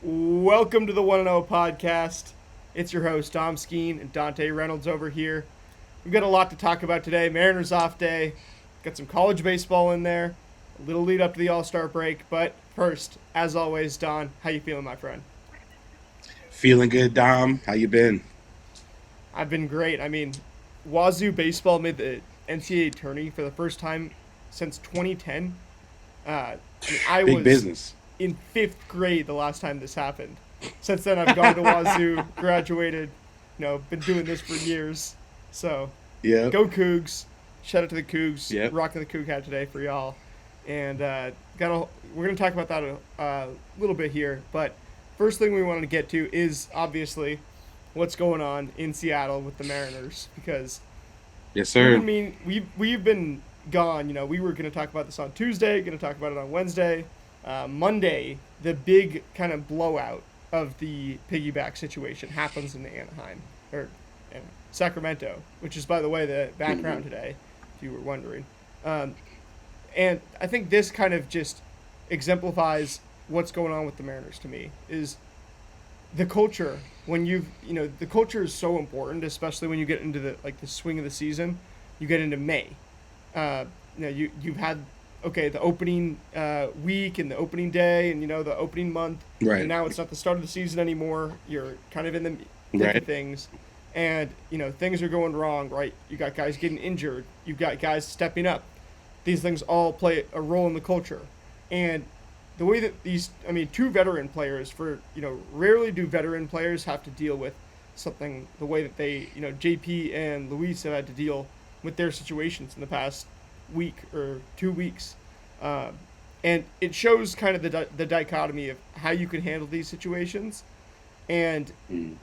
Welcome to the 1-0 podcast. It's your host, Dom Skeen, and Dontay Reynolds over here. We've got a lot to talk about today. Mariners off day. Got some college baseball in there. A little lead up to the All-Star break. But first, as always, Don, how you feeling, my friend? Feeling good, Dom. How you been? I've been great. Wazoo baseball made the NCAA tourney for the first time since 2010. I Big was business. in fifth grade the last time this happened. Since then, I've gone to Wazoo, graduated, been doing this for years. So, Yep. go Cougs! Shout out to the Cougs, Yep. rocking the Coug hat today for y'all. And we're gonna talk about that a little bit here. But first thing we wanted to get to is obviously what's going on in Seattle with the Mariners because Yes, sir. we've been gone. We were gonna talk about this on Tuesday, gonna talk about it on Wednesday. Monday, the big kind of blowout of the piggyback situation happens in Anaheim or Sacramento, which is, by the way, the background today, if you were wondering. Um, and I think this kind of just exemplifies what's going on with the Mariners to me is the culture. When the culture is so important, especially when you get into the swing of the season. You get into May. Uh, you've had the opening week and the opening day and the opening month, and Right. now it's not the start of the season anymore. You're kind of in the thick of Right. things, and things are going wrong. Right, you got guys getting injured. You've got guys stepping up. These things all play a role in the culture, and the way that two veteran players rarely do veteran players have to deal with something the way that JP and Luis have had to deal with their situations in the past week or 2 weeks. Um, and it shows kind of the dichotomy of how you can handle these situations. And Mm.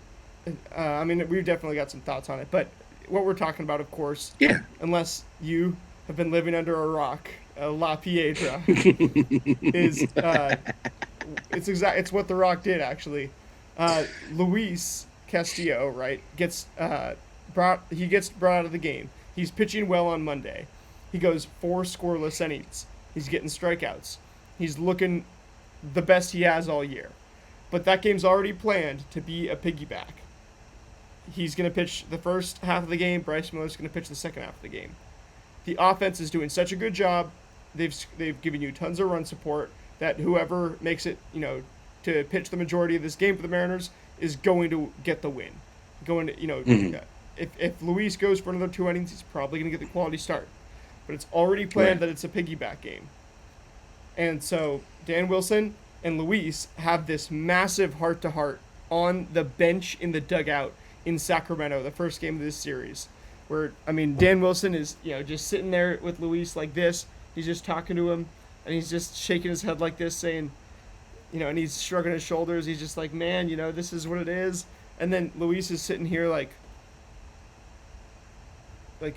we've definitely got some thoughts on it. But what we're talking about, of course, Yeah. unless you have been living under a rock, La Piedra, is it's what the Rock did actually. Luis Castillo, right, gets brought out of the game. He's pitching well on Monday. He goes 4 scoreless innings. He's getting strikeouts. He's looking the best he has all year. But that game's already planned to be a piggyback. He's going to pitch the first half of the game. Bryce Miller's going to pitch the second half of the game. The offense is doing such a good job. They've given you tons of run support that whoever makes it, to pitch the majority of this game for the Mariners is going to get the win. Going to, Hmm. if Luis goes for another 2 innings, he's probably going to get the quality start. But it's already planned Right. that it's a piggyback game. And so Dan Wilson and Luis have this massive heart to heart on the bench in the dugout in Sacramento, the first game of this series. Where Dan Wilson is just sitting there with Luis like this. He's just talking to him, and he's just shaking his head like this, saying, and he's shrugging his shoulders. He's just like, man, this is what it is. And then Luis is sitting here like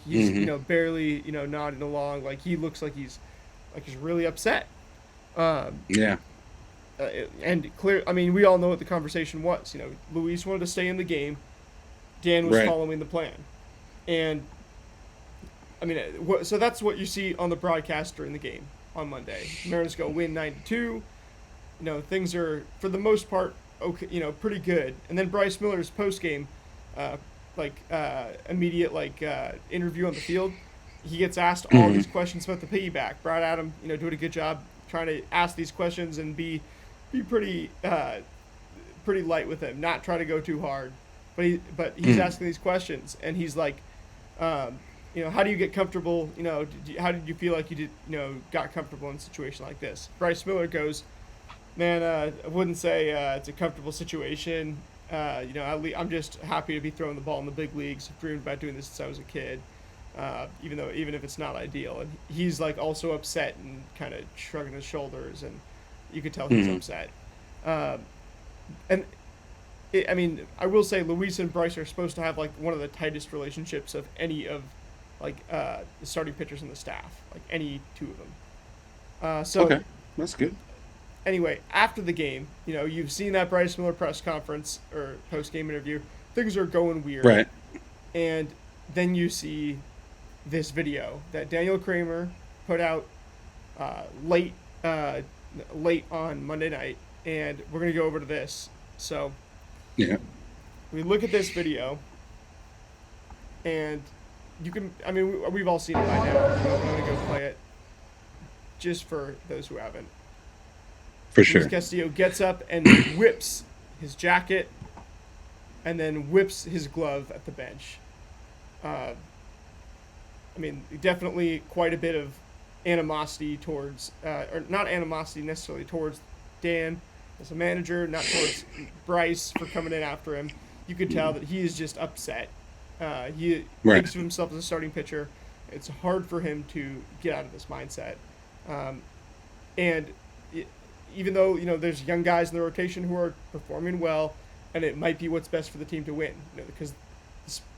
he's Hmm. barely nodding along, like he looks like he's really upset. Um, Yeah. and clear. We all know what the conversation was. Luis wanted to stay in the game. Dan was Right. following the plan, and so that's what you see on the broadcast during the game on Monday. Mariners go win 9-2. Things are for the most part okay. Pretty good. And then Bryce Miller's post game, uh, immediate interview on the field. He gets asked all Hmm. these questions about the piggyback. Brad Adam, doing a good job trying to ask these questions and be pretty light with him, not try to go too hard. But he's Hmm. asking these questions, and he's like, how do you get comfortable? How did you feel like you did got comfortable in a situation like this? Bryce Miller goes, man, I wouldn't say it's a comfortable situation. I'm just happy to be throwing the ball in the big leagues. I've dreamed about doing this since I was a kid. Even if it's not ideal, and he's like also upset and kind of shrugging his shoulders, and you could tell he's Hmm. upset. Um, and I will say Luis and Bryce are supposed to have like one of the tightest relationships of any of the starting pitchers in the staff, like any two of them. So Okay. That's good. anyway, after the game, you've seen that Bryce Miller press conference or post game interview. Things are going weird, Right. and then you see this video that Daniel Kramer put out uh, late uh, late on Monday night, and we're gonna go over to this. So Yeah. we look at this video, and you can. I mean, we've all seen it by now. I'm gonna go play it just for those who haven't. For Luis sure. Castillo gets up and whips his jacket, and then whips his glove at the bench. Uh, I mean, definitely quite a bit of animosity towards, or not animosity necessarily towards Dan as a manager, not towards Bryce for coming in after him. You could tell that he is just upset. He Right. thinks of himself as a starting pitcher. It's hard for him to get out of this mindset. Um, and it, even though there's young guys in the rotation who are performing well, and it might be what's best for the team to win, because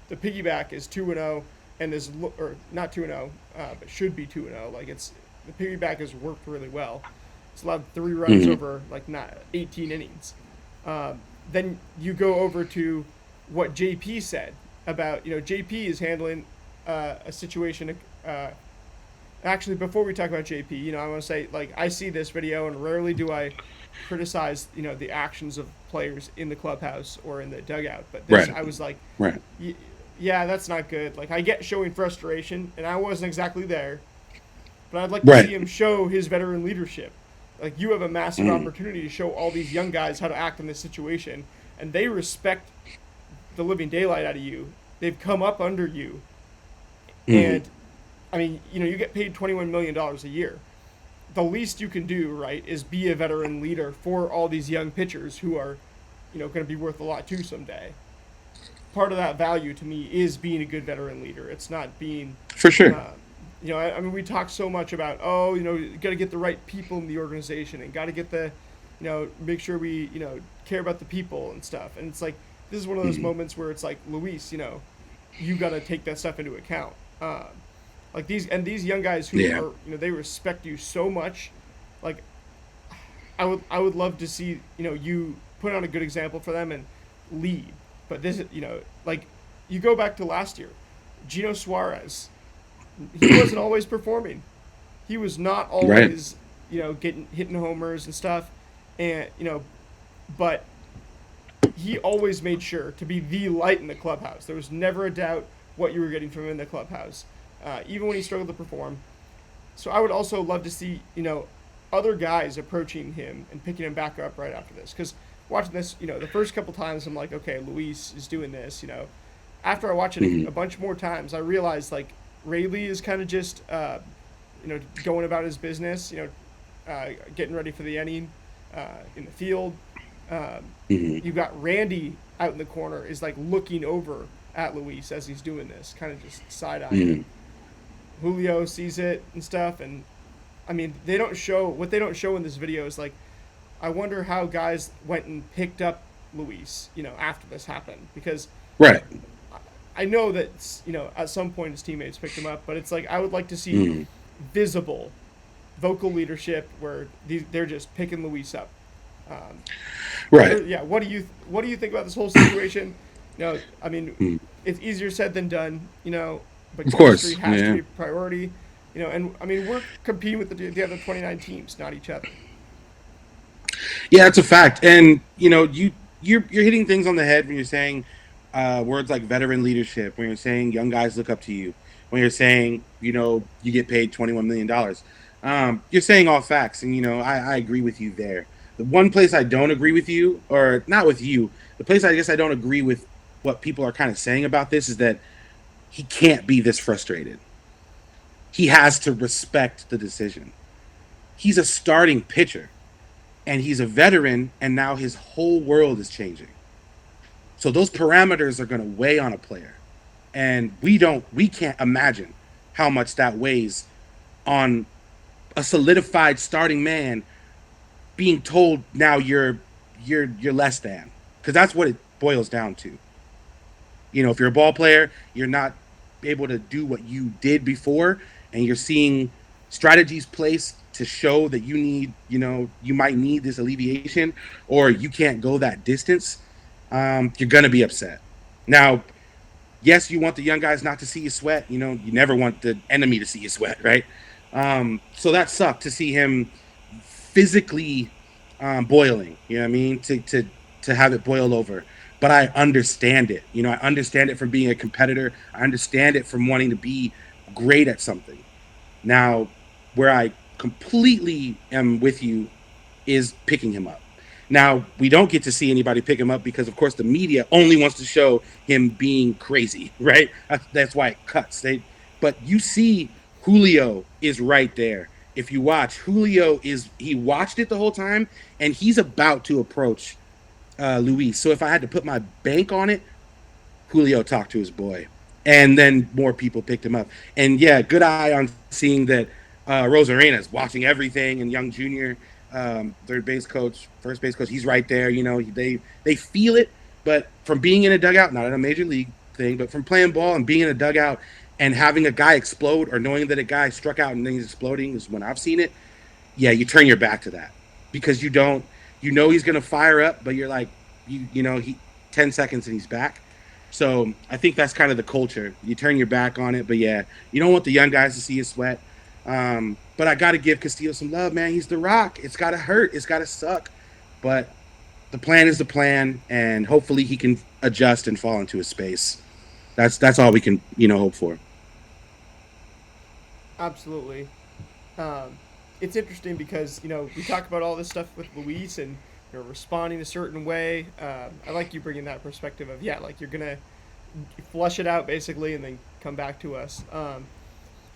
the piggyback is 2-0 and or not 2-0, but should be 2-0. Like the piggyback has worked really well. It's allowed 3 runs Mm-hmm. over like not 18 innings. Then you go over to what JP said about JP is handling a situation. Actually, before we talk about JP, I want to say like I see this video and rarely do I criticize the actions of players in the clubhouse or in the dugout, but this Right. I was like, Right. yeah, that's not good. Like I get showing frustration, and I wasn't exactly there, but I'd like to see Right. him show his veteran leadership. Like you have a massive opportunity to show all these young guys how to act in this situation, and they respect the living daylight out of you. They've come up under you, Mm-hmm. and I mean, you get paid $21 million a year. The least you can do, right, is be a veteran leader for all these young pitchers who are, going to be worth a lot too someday. Part of that value to me is being a good veteran leader. It's not being, For sure. I mean, we talk so much about, you got to get the right people in the organization and got to get the, make sure we, care about the people and stuff. And it's like, this is one of those moments where it's like, Luis, you got to take that stuff into account. Like these young guys who Yeah. are, they respect you so much. Like, I would love to see, you put on a good example for them and lead. But this, like, you go back to last year, Gino Suarez, he wasn't always performing. He was not always, hitting homers and stuff, and but he always made sure to be the light in the clubhouse. There was never a doubt what you were getting from him in the clubhouse, even when he struggled to perform. So I would also love to see, other guys approaching him and picking him back up right after this. Because watching this, the first couple times I'm like, okay, Luis is doing this, After I watch it a bunch more times, I realize, like, Rayleigh is kind of just, going about his business, getting ready for the inning in the field. You've got Randy out in the corner is, like, looking over at Luis as he's doing this, kind of just side-eyeing him. Julio sees it and stuff, and I mean, they don't show in this video is like, I wonder how guys went and picked up Luis, after this happened, because Right. I know that at some point his teammates picked him up, but it's like I would like to see visible vocal leadership where they're just picking Luis up. Right. Yeah. What do you think about this whole situation? I mean, it's easier said than done, but Of course, chemistry has yeah. to be a priority, and I mean we're competing with the other 29 teams, not each other. Yeah, it's a fact. And you're hitting things on the head when you're saying words like veteran leadership, when you're saying young guys look up to you, when you're saying you get paid $21 million. You're saying all facts, and I agree with you there. The one place I don't agree with you, or not with you, the place I guess I don't agree with what people are kind of saying about this is that he can't be this frustrated. He has to respect the decision. He's a starting pitcher, and he's a veteran, and now his whole world is changing. So those parameters are going to weigh on a player, and we can't imagine how much that weighs on a solidified starting man being told now you're less than, because that's what it boils down to. If you're a ball player, you're not able to do what you did before, and you're seeing strategies placed to show that you might need this alleviation, or you can't go that distance. You're gonna be upset. Now, yes, you want the young guys not to see you sweat. You never want the enemy to see you sweat, right? So that sucked to see him physically boiling. You know what I mean? To have it boil over. But I understand it. You know, I understand it from being a competitor. I understand it from wanting to be great at something. Now, where I completely am with you is picking him up. Now, we don't get to see anybody pick him up because, of course, the media only wants to show him being crazy, right? That's why it cuts. But you see, Julio is right there. If you watch, he watched it the whole time, and he's about to approach Luis. So if I had to put my bank on it, Julio talked to his boy, and then more people picked him up. And yeah, good eye on seeing that Rosarena's watching everything, and Young Junior, third base coach, first base coach, he's right there. You know, they feel it, but from being in a dugout, not in a major league thing, but from playing ball and being in a dugout and having a guy explode or knowing that a guy struck out and then he's exploding is when I've seen it. Yeah, you turn your back to that because you know he's gonna fire up, but you're like, you know, he 10 seconds and he's back. So I think that's kind of the culture. You turn your back on it, but yeah, you don't want the young guys to see you sweat. But I got to give Castillo some love, man. He's the Rock. It's got to hurt. It's got to suck. But the plan is the plan, and hopefully he can adjust and fall into his space. That's all we can hope for. Absolutely. It's interesting because we talk about all this stuff with Luis and responding a certain way. I like you bringing that perspective of like you're gonna flush it out basically and then come back to us.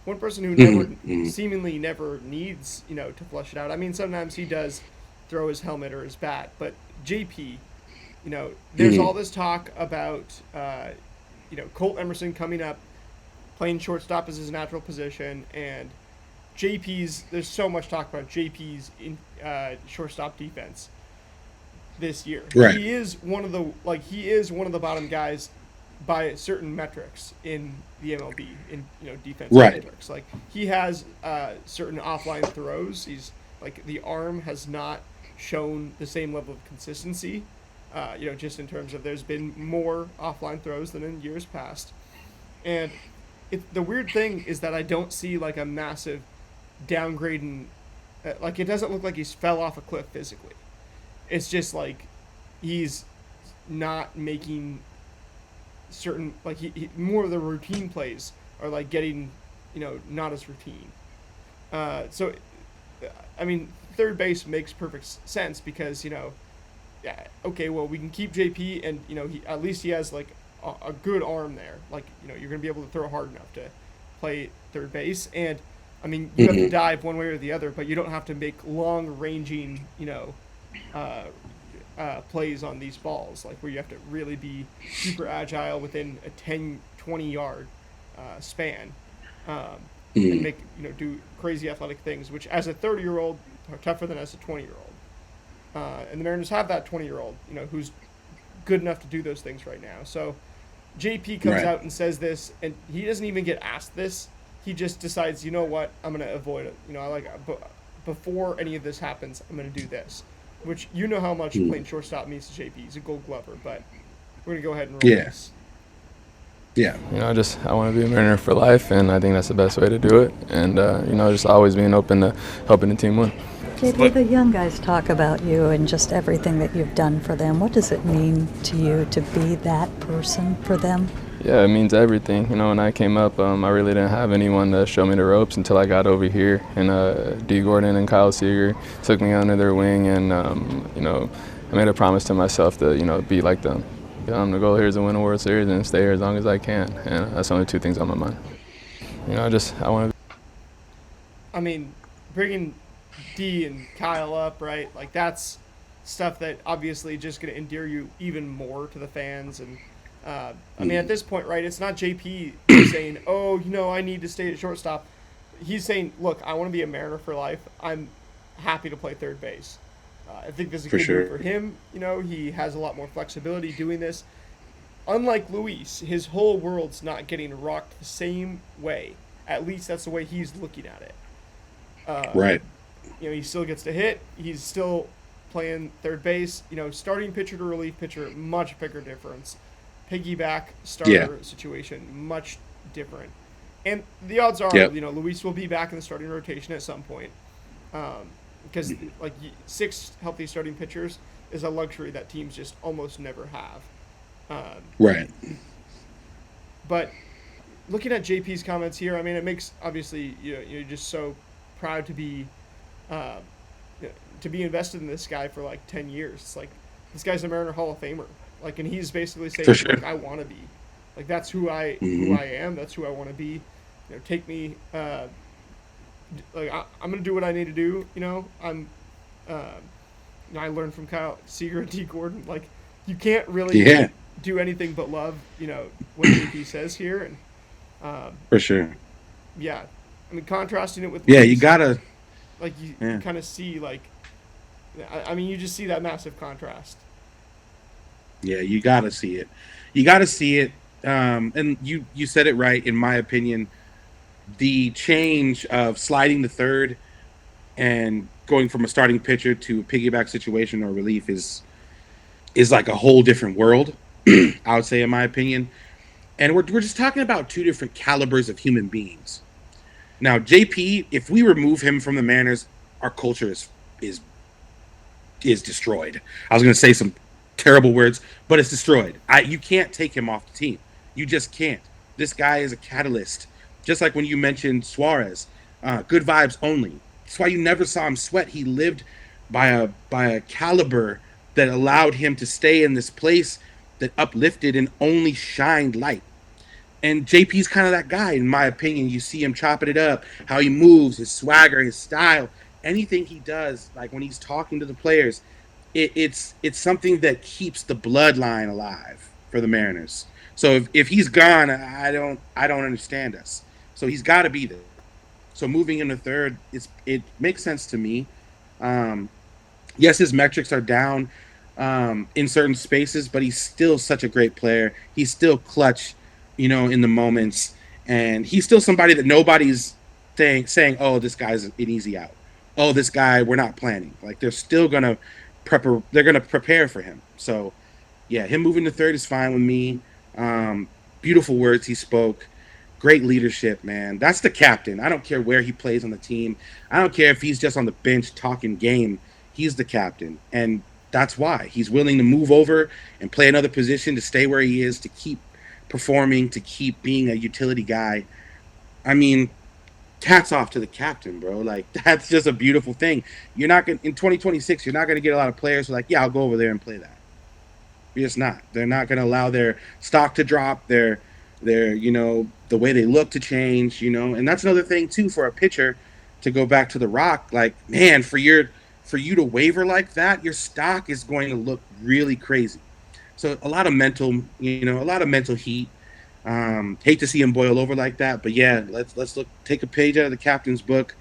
One person who seemingly never needs to flush it out. I mean, sometimes he does throw his helmet or his bat, but JP, there's all this talk about Colt Emerson coming up, playing shortstop as his natural position, and there's so much talk about JP's shortstop defense this year. Right. He is one of the bottom guys by certain metrics in the MLB in defensive metrics. Like he has certain offline throws. He's like the arm has not shown the same level of consistency. Just in terms of there's been more offline throws than in years past. And the weird thing is that I don't see like a massive downgrade in like it doesn't look like he's fell off a cliff physically. It's just like he's not making certain like he more of the routine plays are like getting not as routine. So I mean third base makes perfect sense because okay, well we can keep JP and at least he has like a good arm there. Like you're gonna be able to throw hard enough to play third base, and I mean you have to dive one way or the other, but you don't have to make long ranging plays on these balls, like where you have to really be super agile within a 10-20 yard span, and make do crazy athletic things, which as a 30-year-old are tougher than as a 20-year-old. And the Mariners have that 20-year-old who's good enough to do those things right now. So JP comes out and says this, and he doesn't even get asked this. He just decides, you know what, I'm going to avoid it. Before any of this happens, I'm going to do this. Which how much playing shortstop means to JP. He's a Gold Glover, but we're going to go ahead and roll this. Yeah. I want to be a Mariner for life, and I think that's the best way to do it. And, just always being open to helping the team win. JP, the young guys talk about you and just everything that you've done for them. What does it mean to you to be that person for them? Yeah, it means everything. When I came up, I really didn't have anyone to show me the ropes until I got over here. And D. Gordon and Kyle Seager took me under their wing, and, I made a promise to myself to, be like them. The goal here is to win a World Series and stay here as long as I can. And that's only two things on my mind. I want to. I mean, bringing D and Kyle up, right? Like that's stuff that obviously just going to endear you even more to the fans. And I mean, at this point, right, it's not JP saying, oh, I need to stay at shortstop. He's saying, look, I want to be a Mariner for life. I'm happy to play third base. I think this is a good move for him. He has a lot more flexibility doing this. Unlike Luis, his whole world's not getting rocked the same way. At least that's the way he's looking at it. Right. He still gets to hit. He's still playing third base. Starting pitcher to relief pitcher, much bigger difference. Piggyback starter situation, much different. And the odds are, Luis will be back in the starting rotation at some point. because like 6 healthy starting pitchers is a luxury that teams just almost never have. Right. But looking at JP's comments here, I mean, it makes obviously you're just so proud uh, to be invested in this guy for like 10 years. It's like this guy's a Mariner Hall of Famer. Like, and he's basically saying, For sure. like, I want to be. Like, that's who I am. That's who I want to be. Take me. Like, I'm gonna do what I need to do. I learned from Kyle Seager and D. Gordon. Like, you can't really do anything but love. What JP says here, and for sure. yeah, I mean, contrasting it with you gotta like you kind of see like, I mean, you just see that massive contrast. Yeah, you gotta see it. You gotta see it. And you said it right, in my opinion. The change of sliding to third and going from a starting pitcher to a piggyback situation or relief is like a whole different world, I would say, in my opinion. And we're just talking about 2 different calibers of human beings. Now, JP, if we remove him from the Mariners, our culture is destroyed. I was going to say some terrible words, but it's destroyed. You can't take him off the team. You just can't. This guy is a catalyst. Just like when you mentioned Suarez, good vibes only. That's why you never saw him sweat. He lived by a caliber that allowed him to stay in this place that uplifted and only shined light. And JP's kind of that guy, in my opinion. You see him chopping it up, how he moves, his swagger, his style, anything he does, like when he's talking to the players, it's something that keeps the bloodline alive for the Mariners. So if he's gone, I don't understand us. So he's got to be there. So moving into third, it makes sense to me. Yes, his metrics are down in certain spaces, but he's still such a great player. He's still clutch, in the moments, and he's still somebody that nobody's saying, "Oh, this guy's an easy out. Oh, this guy, we're not planning." Like, they're still gonna prepare for him. So, yeah, him moving to third is fine with me. Beautiful words he spoke. Great leadership, man. That's the captain. I don't care where he plays on the team. I don't care if he's just on the bench talking game. He's the captain, and that's why he's willing to move over and play another position to stay where he is, to keep performing, to keep being a utility guy. I mean, hats off to the captain, bro. Like, that's just a beautiful thing. You're not going in 2026. You're not going to get a lot of players who are like, yeah, I'll go over there and play that. You're just not. They're not going to allow their stock to drop, their the way they look to change, and that's another thing too for a pitcher to go back to the Rock. Like, man, for you to waver like that, your stock is going to look really crazy. So a lot of mental heat. Hate to see him boil over like that, but yeah, let's take a page out of the captain's book.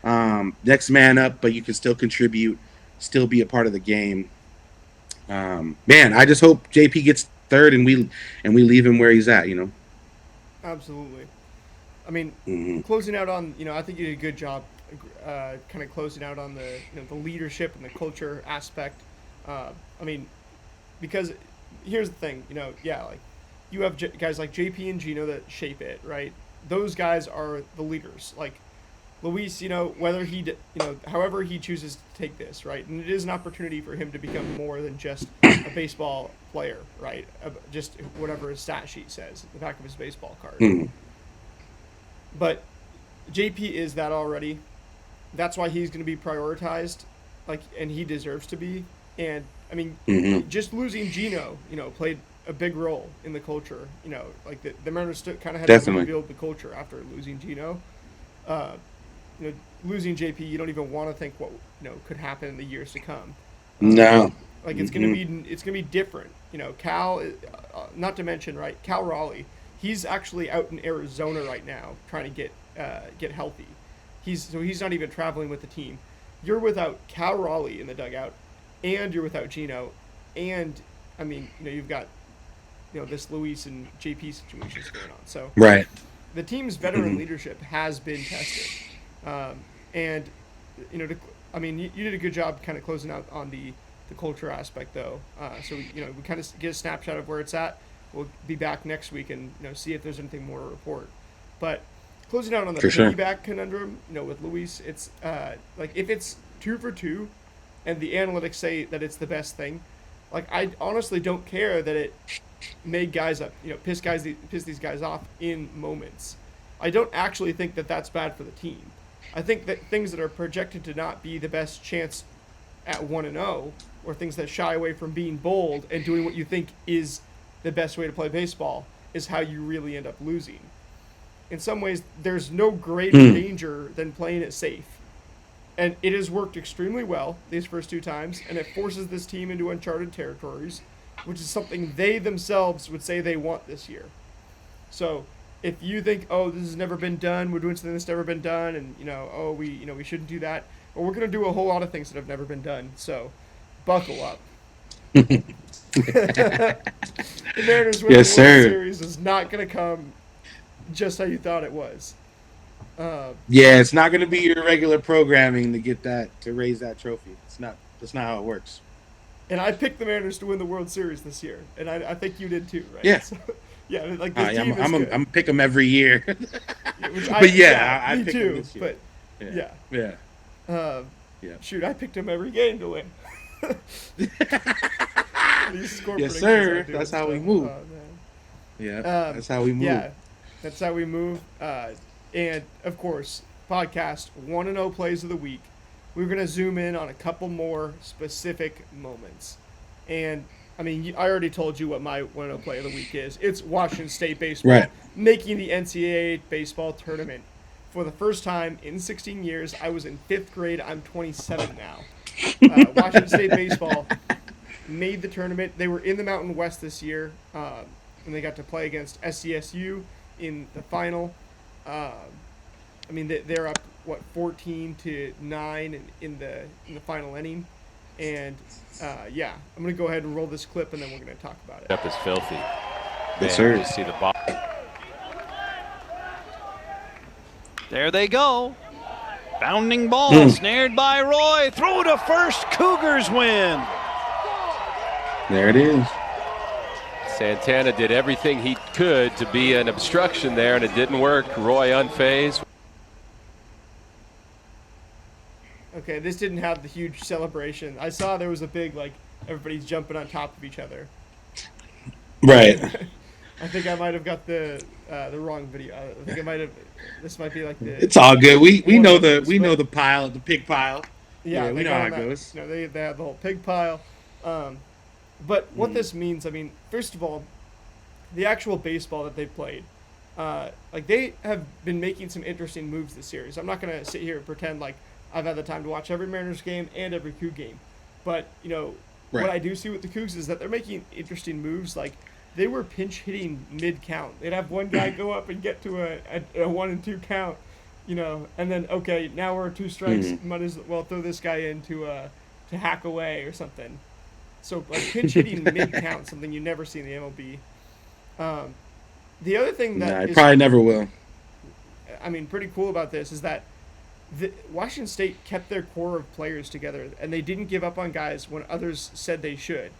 Next man up, but you can still contribute, still be a part of the game. Man, I just hope JP gets third and we leave him where he's at. Absolutely. I mean, closing out on, I think you did a good job kind of closing out on the the leadership and the culture aspect. I mean, because here's the thing, like you have guys like JP and Gino that shape it, right? Those guys are the leaders. Like Luis, whether he, however he chooses to take this, right? And it is an opportunity for him to become more than just a baseball player, right? Just whatever his stat sheet says at the back of his baseball card. But JP is that already. That's why he's going to be prioritized, like, and he deserves to be. And I mean, just losing Gino, played a big role in the culture. Like the Mariners kind of had to rebuild the culture after losing Gino. Losing JP, you don't even want to think what could happen in the years to come. No, like it's gonna be different. Cal, not to mention, right? Cal Raleigh, he's actually out in Arizona right now trying to get healthy. He's not even traveling with the team. You're without Cal Raleigh in the dugout, and you're without Gino, and I mean, you've got this Luis and JP situations going on. So right. The team's veteran leadership has been tested. And, I mean, you did a good job kind of closing out on the culture aspect, though. So, we kind of get a snapshot of where it's at. We'll be back next week and, see if there's anything more to report. But closing out on the piggyback conundrum, with Luis, it's like if it's 2 for 2, and the analytics say that it's the best thing, like I honestly don't care that it made guys up, piss these guys off in moments. I don't actually think that that's bad for the team. I think that things that are projected to not be the best chance at 1-0, or things that shy away from being bold and doing what you think is the best way to play baseball, is how you really end up losing. In some ways, there's no greater danger than playing it safe. And it has worked extremely well these first 2 times, and it forces this team into uncharted territories, which is something they themselves would say they want this year. So if you think, oh, this has never been done, we're doing something that's never been done, and we shouldn't do that, well, we're going to do a whole lot of things that have never been done. So buckle up. The Mariners winning the World Series is not going to come just how you thought it was. It's not going to be your regular programming to raise that trophy. That's not how it works. And I picked the Mariners to win the World Series this year, and I think you did too, right? Yeah. So, yeah, like this team is good. I'm pick them every year. I me pick too. them this year. But shoot, I picked them every game to win. Yes, sir. That's how we move. That's how we move. Yeah, that's how we move. And, of course, podcast 1-0 plays of the week. We're going to zoom in on a couple more specific moments. And, I mean, I already told you what my 1-0 play of the week is. It's Washington State baseball making the NCAA baseball tournament. For the first time in 16 years, I was in 5th grade. I'm 27 now. Washington State baseball made the tournament. They were in the Mountain West this year, and they got to play against SCSU in the final. I mean, they're up 14-9 in the final inning, and I'm gonna go ahead and roll this clip, and then we're gonna talk about it. Up is filthy. Yes, sir. You see the ball. There they go. Bounding ball, snared by Roy. Throw to first. Cougars win. There it is. Santana did everything he could to be an obstruction there, and it didn't work. Roy unfazed. Okay, this didn't have the huge celebration. I saw there was a big, everybody's jumping on top of each other. Right. I think I might have got the wrong video. I think I might have. This might be like the. It's all good. We know the pile, the pig pile. Yeah, we know how it goes. They have the whole pig pile. But what this means, I mean, first of all, the actual baseball that they've played, they have been making some interesting moves this series. I'm not going to sit here and pretend like I've had the time to watch every Mariners game and every Coug game. But, what I do see with the Cougs is that they're making interesting moves. Like, they were pinch hitting mid-count. They'd have one guy go up and get to a 1-2 count, and then, okay, now we're 2 strikes. Might as well throw this guy in to hack away or something. So, pinch hitting mid-count, something you never see in the MLB. The other thing that I probably never will. I mean, pretty cool about this is that Washington State kept their core of players together, and they didn't give up on guys when others said they should.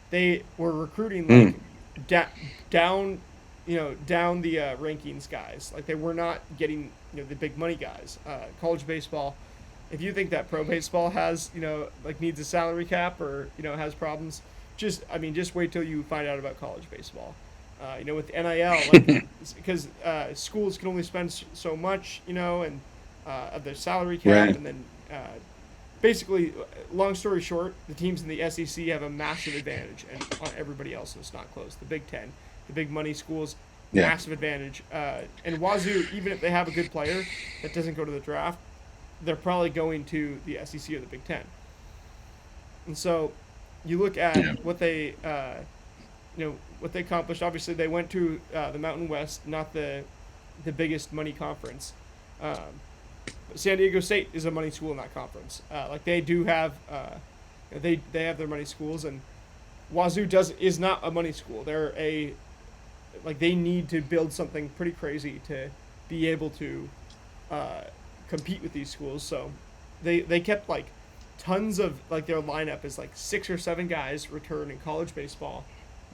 They were recruiting down the rankings guys. Like, they were not getting the big money guys. College baseball. If you think that pro baseball has, needs a salary cap or, has problems, just wait till you find out about college baseball. With NIL, because schools can only spend so much, and of their salary cap. Right. And then basically, long story short, the teams in the SEC have a massive advantage, and on everybody else is not close. The Big Ten, the big money schools, massive advantage. And Wazoo, even if they have a good player that doesn't go to the draft, they're probably going to the SEC or the Big Ten. And so you look at what they, what they accomplished. Obviously, they went to the Mountain West, not the biggest money conference. San Diego State is a money school in that conference. They do have, they have their money schools, and Wazoo is not a money school. They're they need to build something pretty crazy to be able to compete with these schools. So they kept tons of their lineup is 6 or 7 guys return in college baseball,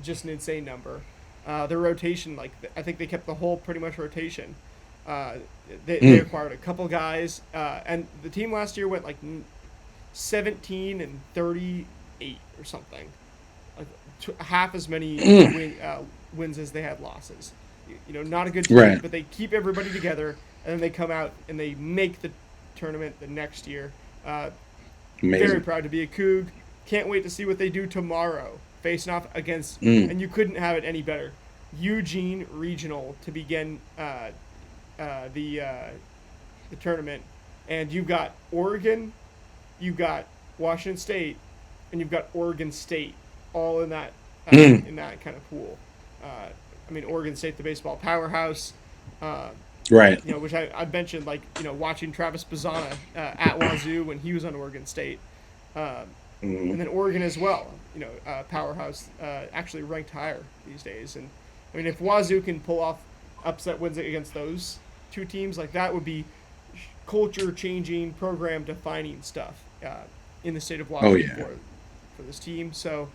just an insane number. Their rotation, I think they kept the whole pretty much rotation. They acquired a couple guys, and the team last year went 17 and 38 or something, like half as many wins as they had losses. Not a good team, Right. but they keep everybody together, and then they come out and they make the tournament the next year. Amazing. Very proud to be a Coug. Can't wait to see what they do tomorrow, facing off against, and you couldn't have it any better, Eugene Regional to begin the tournament. And you've got Oregon, you've got Washington State, and you've got Oregon State all in that kind of pool. Oregon State, the baseball powerhouse. Right. Which I mentioned, watching Travis Bazzana at Wazoo when he was on Oregon State. And then Oregon as well, powerhouse, actually ranked higher these days. And, if Wazoo can pull off upset wins against those two teams, that would be culture-changing, program-defining stuff in the state of Washington for this team. So,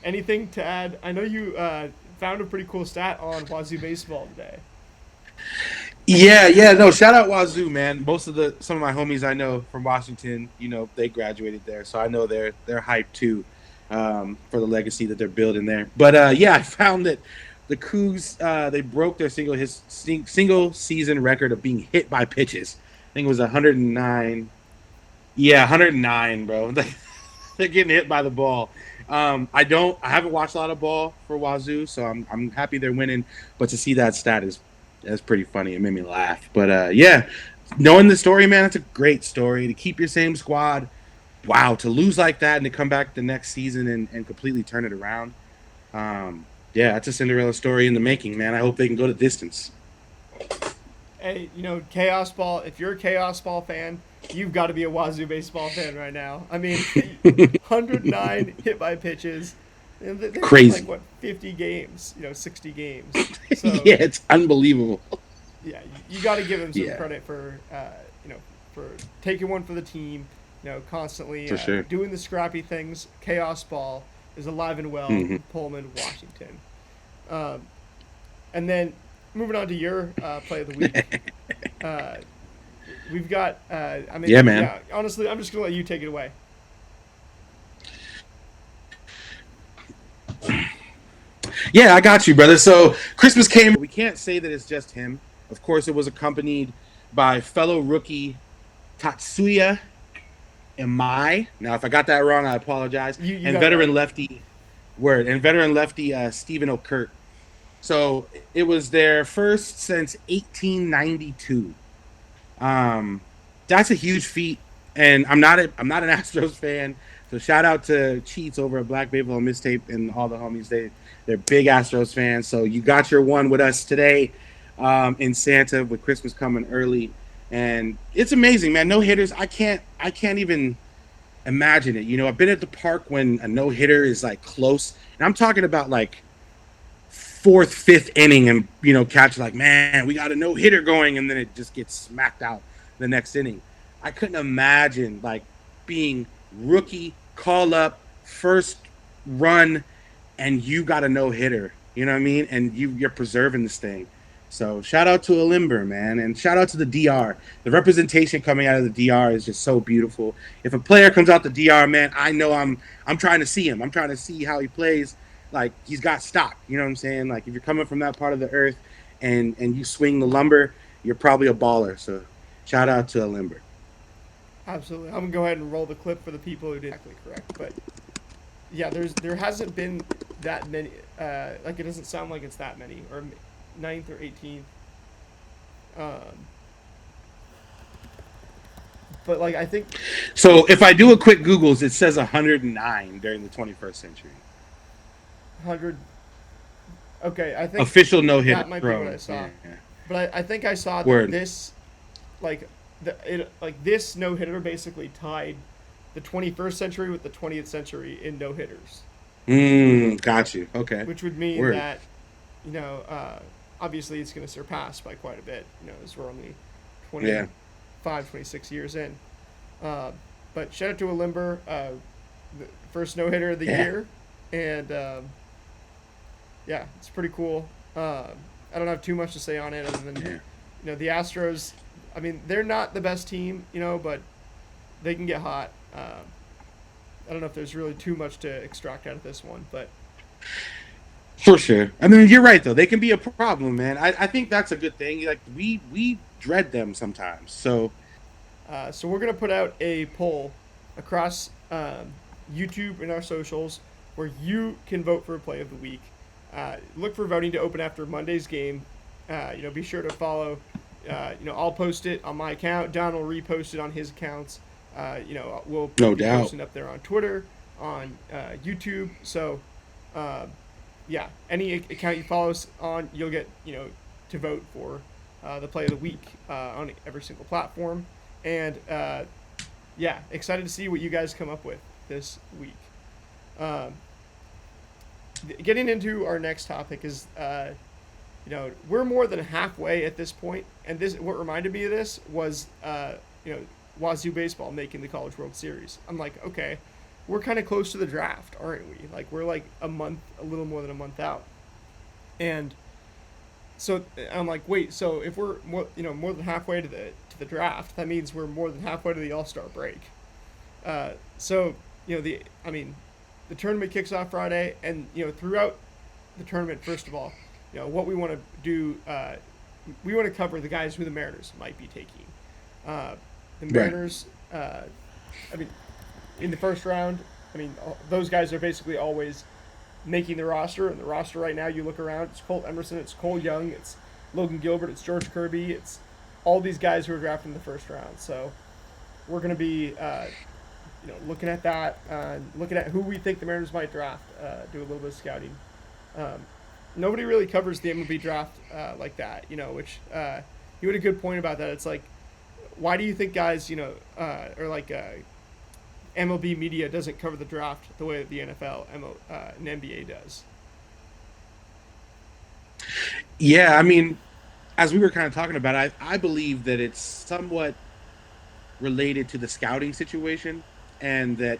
anything to add? I know you found a pretty cool stat on Wazoo baseball today. Yeah, no, shout out Wazoo, man. Some of my homies I know from Washington, they graduated there, so I know they're hyped too for the legacy that they're building there. But I found that the Cougs they broke their single season record of being hit by pitches. I think it was 109. Yeah, 109, bro. They're getting hit by the ball. I haven't watched a lot of ball for Wazoo, so I'm happy they're winning. But to see that stat that's pretty funny. It made me laugh. But knowing the story, man, it's a great story. To keep your same squad, wow, to lose like that and to come back the next season and completely turn it around. It's a Cinderella story in the making, man. I hope they can go the distance. Hey, Chaos Ball, if you're a Chaos Ball fan, you've got to be a Wazoo baseball fan right now. 109 hit by pitches. They're crazy. 50 games, 60 games. So, yeah, it's unbelievable. Yeah, you got to give them some credit for, for taking one for the team, constantly for sure. doing the scrappy things. Chaos Ball is alive and well in Pullman, Washington. And then moving on to your play of the week. We've got, man. Yeah, honestly, I'm just going to let you take it away. Yeah, I got you, brother. So Christmas came. We can't say that it's just him. Of course, it was accompanied by fellow rookie Tatsuya Imai. Now, if I got that wrong, I apologize. And veteran lefty Stephen O'Kurt. So it was their first since 1892. That's a huge feat, and I'm not an Astros fan. So shout out to Cheats over at Black Baseball Mistape and all the homies. They're big Astros fans. So you got your one with us today in Santa with Christmas coming early, and it's amazing, man. No hitters. I can't even imagine it. I've been at the park when a no hitter is close, and I'm talking about fourth, fifth inning, and catch man, we got a no hitter going, and then it just gets smacked out the next inning. I couldn't imagine being rookie, call up, first run, and you got a no hitter. You know what I mean? And you're preserving this thing. So shout out to Alimber, man, and shout out to the DR. The representation coming out of the DR is just so beautiful. If a player comes out the DR, man, I know I'm trying to see him. I'm trying to see how he plays. He's got stock. You know what I'm saying? If you're coming from that part of the earth and you swing the lumber, you're probably a baller. So shout out to Alimber. Absolutely. I'm going to go ahead and roll the clip for the people who did exactly correct. But, yeah, there hasn't been that many. It doesn't sound like it's that many. Or 9th or 18th. But, I think... So, if I do a quick Googles, it says 109 during the 21st century. 100... Okay, I think... Official no-hitter. That might be what I saw. Yeah. But I think I saw this... this no-hitter basically tied the 21st century with the 20th century in no-hitters. Got you. Okay. Which would mean that, obviously it's going to surpass by quite a bit, as we're only 26 years in. But shout out to Alimber, the first no-hitter of the year. And, it's pretty cool. I don't have too much to say on it other than, the Astros... they're not the best team, but they can get hot. I don't know if there's really too much to extract out of this one, but For sure. I mean, you're right though. They can be a problem, man. I think that's a good thing. Like we dread them sometimes. So so we're gonna put out a poll across YouTube and our socials where you can vote for a play of the week. Look for voting to open after Monday's game. Be sure to follow. I'll post it on my account. Don will repost it on his accounts. We'll no be doubt. posting up there on Twitter, on YouTube. So, any account you follow us on, you'll get to vote for the play of the week on every single platform. And excited to see what you guys come up with this week. Getting into our next topic is, we're more than halfway at this point, and what reminded me of this was, Wazoo baseball making the College World Series. I'm like, okay, we're kind of close to the draft, aren't we? Like, we're like a little more than a month out, and so I'm like, wait, so if we're more than halfway to the draft, that means we're more than halfway to the All-Star break. The tournament kicks off Friday, and throughout the tournament, first of all, what we want to do, we want to cover the guys who the Mariners might be taking. The Mariners, in the first round, those guys are basically always making the roster, and the roster right now, you look around, it's Colt Emerson, it's Cole Young, it's Logan Gilbert, it's George Kirby, it's all these guys who are drafted in the first round. So we're going to be looking at that, looking at who we think the Mariners might draft, do a little bit of scouting. Nobody really covers the MLB draft like that, which you had a good point about that. It's like, why do you think guys, MLB media doesn't cover the draft the way that the NFL and NBA does? Yeah, as we were kind of talking about, I believe that it's somewhat related to the scouting situation, and that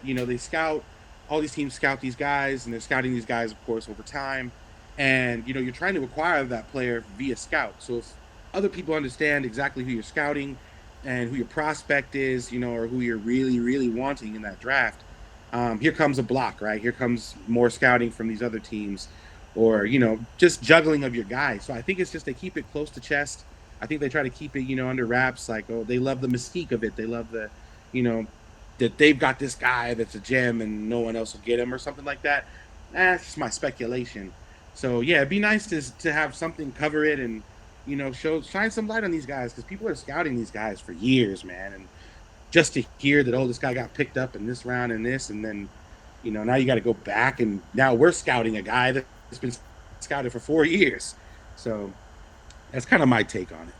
all these teams scout these guys, and they're scouting these guys, of course, over time, and you're trying to acquire that player via scout. So if other people understand exactly who you're scouting and who your prospect is, or who you're really, really wanting in that draft, here comes a block, right? Here comes more scouting from these other teams, or, just juggling of your guys. So I think it's just they keep it close to chest. I think they try to keep it, under wraps. Like, they love the mystique of it. They love the, that they've got this guy that's a gem and no one else will get him or something like that. That's just my speculation. So, yeah, it'd be nice to have something cover it and, shine some light on these guys, because people are scouting these guys for years, man. And just to hear that, this guy got picked up in this round and this, and then, now you got to go back, and now we're scouting a guy that's been scouted for 4 years. So that's kind of my take on it.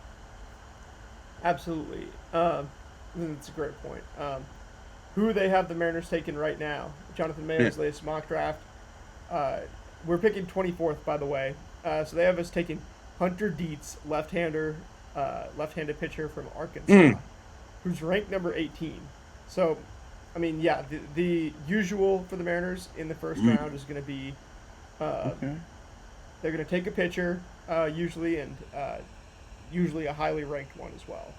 Absolutely. That's a great point. Who they have the Mariners taking right now? Jonathan Mayo's latest mock draft. We're picking 24th, by the way. So they have us taking Hunter Dietz, left-handed pitcher from Arkansas, who's ranked number 18. So, the usual for the Mariners in the first round is going to be they're going to take a pitcher, usually, and usually a highly ranked one as well.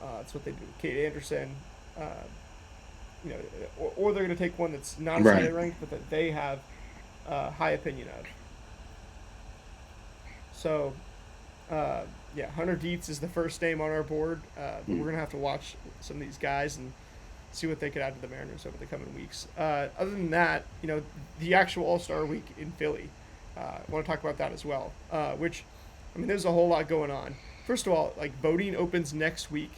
That's what they do. Kate Anderson, or they're going to take one that's not as highly ranked, but that they have high opinion of. So, Hunter Dietz is the first name on our board. But we're going to have to watch some of these guys and see what they could add to the Mariners over the coming weeks. Other than that, the actual All-Star week in Philly, I want to talk about that as well, which, there's a whole lot going on. First of all, voting opens next week,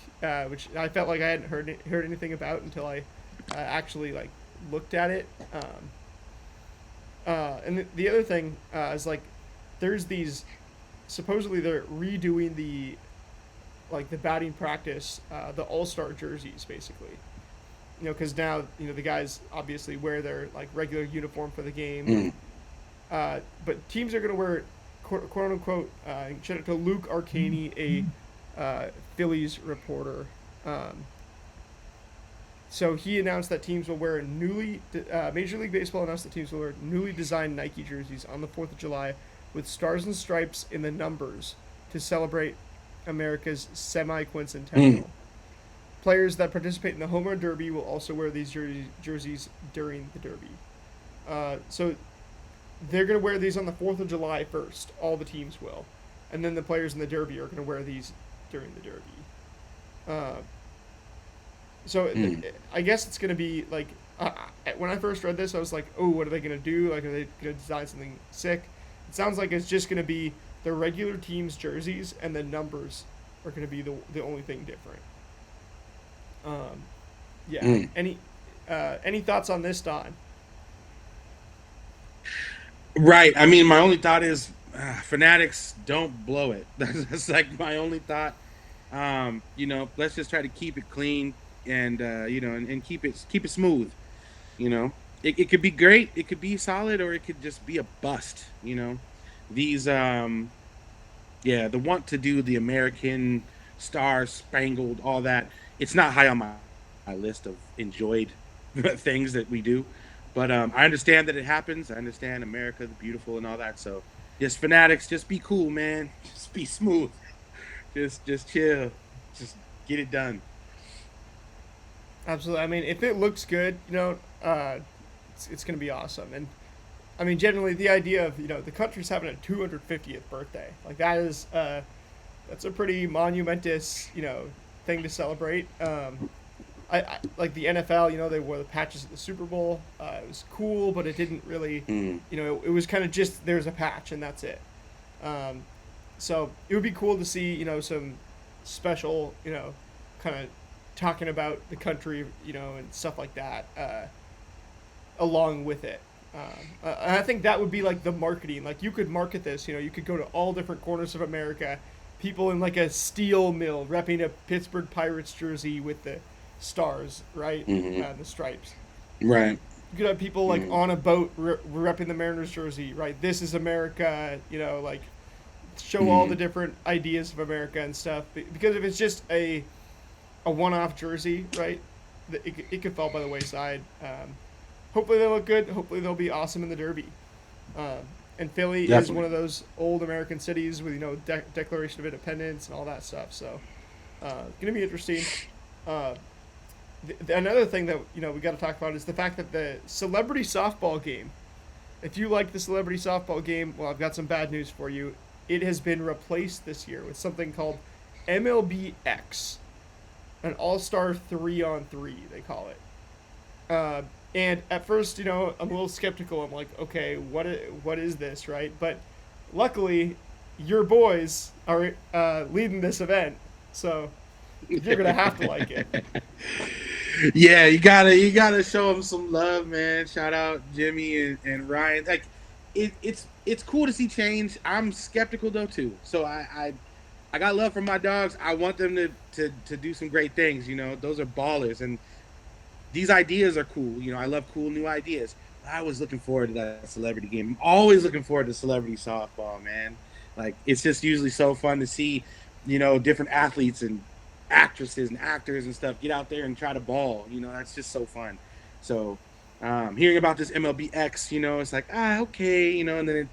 which I felt like I hadn't heard anything about until I actually looked at it. And the other thing is there's these, supposedly they're redoing the batting practice, the All-Star jerseys basically. Because now the guys obviously wear their regular uniform for the game, but teams are going to wear quote unquote. Shout out to Luke Arcaney, a Phillies reporter. So he announced that teams will wear Major League Baseball announced that teams will wear newly designed Nike jerseys on the 4th of July with stars and stripes in the numbers to celebrate America's semi-quincentennial. Players that participate in the home run derby will also wear these jerseys during the derby. So they're going to wear these on the 4th of July first. All the teams will. And then the players in the derby are going to wear these during the derby. I guess it's going to be like, when I first read this, I was like, oh, what are they going to do? Like, are they going to design something sick? It sounds like it's just going to be the regular team's jerseys, and the numbers are going to be the only thing different. Any thoughts on this, Don? Right. I mean, my only thought is, Fanatics, don't blow it. That's like my only thought. Let's just try to keep it clean and and keep it smooth. It could be great, it could be solid, or it could just be a bust. These the want to do the American Star Spangled, all that. It's not high on my list of enjoyed things that we do. But I understand that it happens. I understand America the beautiful and all that. So just Fanatics, just be cool, man. Just be smooth. Just chill. Just get it done. Absolutely. I mean, if it looks good, it's going to be awesome. And I mean, generally the idea of, the country's having a 250th birthday. Like that's a pretty monumentous, thing to celebrate. I like the NFL, they wore the patches at the Super Bowl. It was cool, but it didn't really, it was kind of just there's a patch and that's it. So it would be cool to see, some special, kind of talking about the country, and stuff like that, along with it. And I think that would be like the marketing. Like you could market this, you could go to all different corners of America, people in like a steel mill repping a Pittsburgh Pirates jersey with the stars, right? The stripes. Right. You could have people like on a boat repping the Mariners jersey, right? This is America, like show all the different ideas of America and stuff. Because if it's just a one-off jersey, right, it could fall by the wayside. Hopefully they look good. Hopefully they'll be awesome in the Derby. And Philly is one of those old American cities with, Declaration of Independence and all that stuff. So it's going to be interesting. Another thing that, we got to talk about is the fact that the celebrity softball game, if you like the celebrity softball game, well, I've got some bad news for you. It has been replaced this year with something called MLBX, an all-star 3-on-3, they call it. And at first, I'm a little skeptical. I'm like, okay, what is this, right? But luckily, your boys are leading this event, so you're gonna have to like it. Yeah, you gotta show them some love, man. Shout out Jimmy and Ryan. Like, it's cool to see change. I'm skeptical though too. So I got love for my dogs. I want them to do some great things. Those are ballers, and these ideas are cool. I love cool new ideas. I was looking forward to that celebrity game. I'm always looking forward to celebrity softball, man. Like, it's just usually so fun to see, different athletes and actresses and actors and stuff get out there and try to ball. That's just so fun. So hearing about this MLBX, it's like, okay, and then it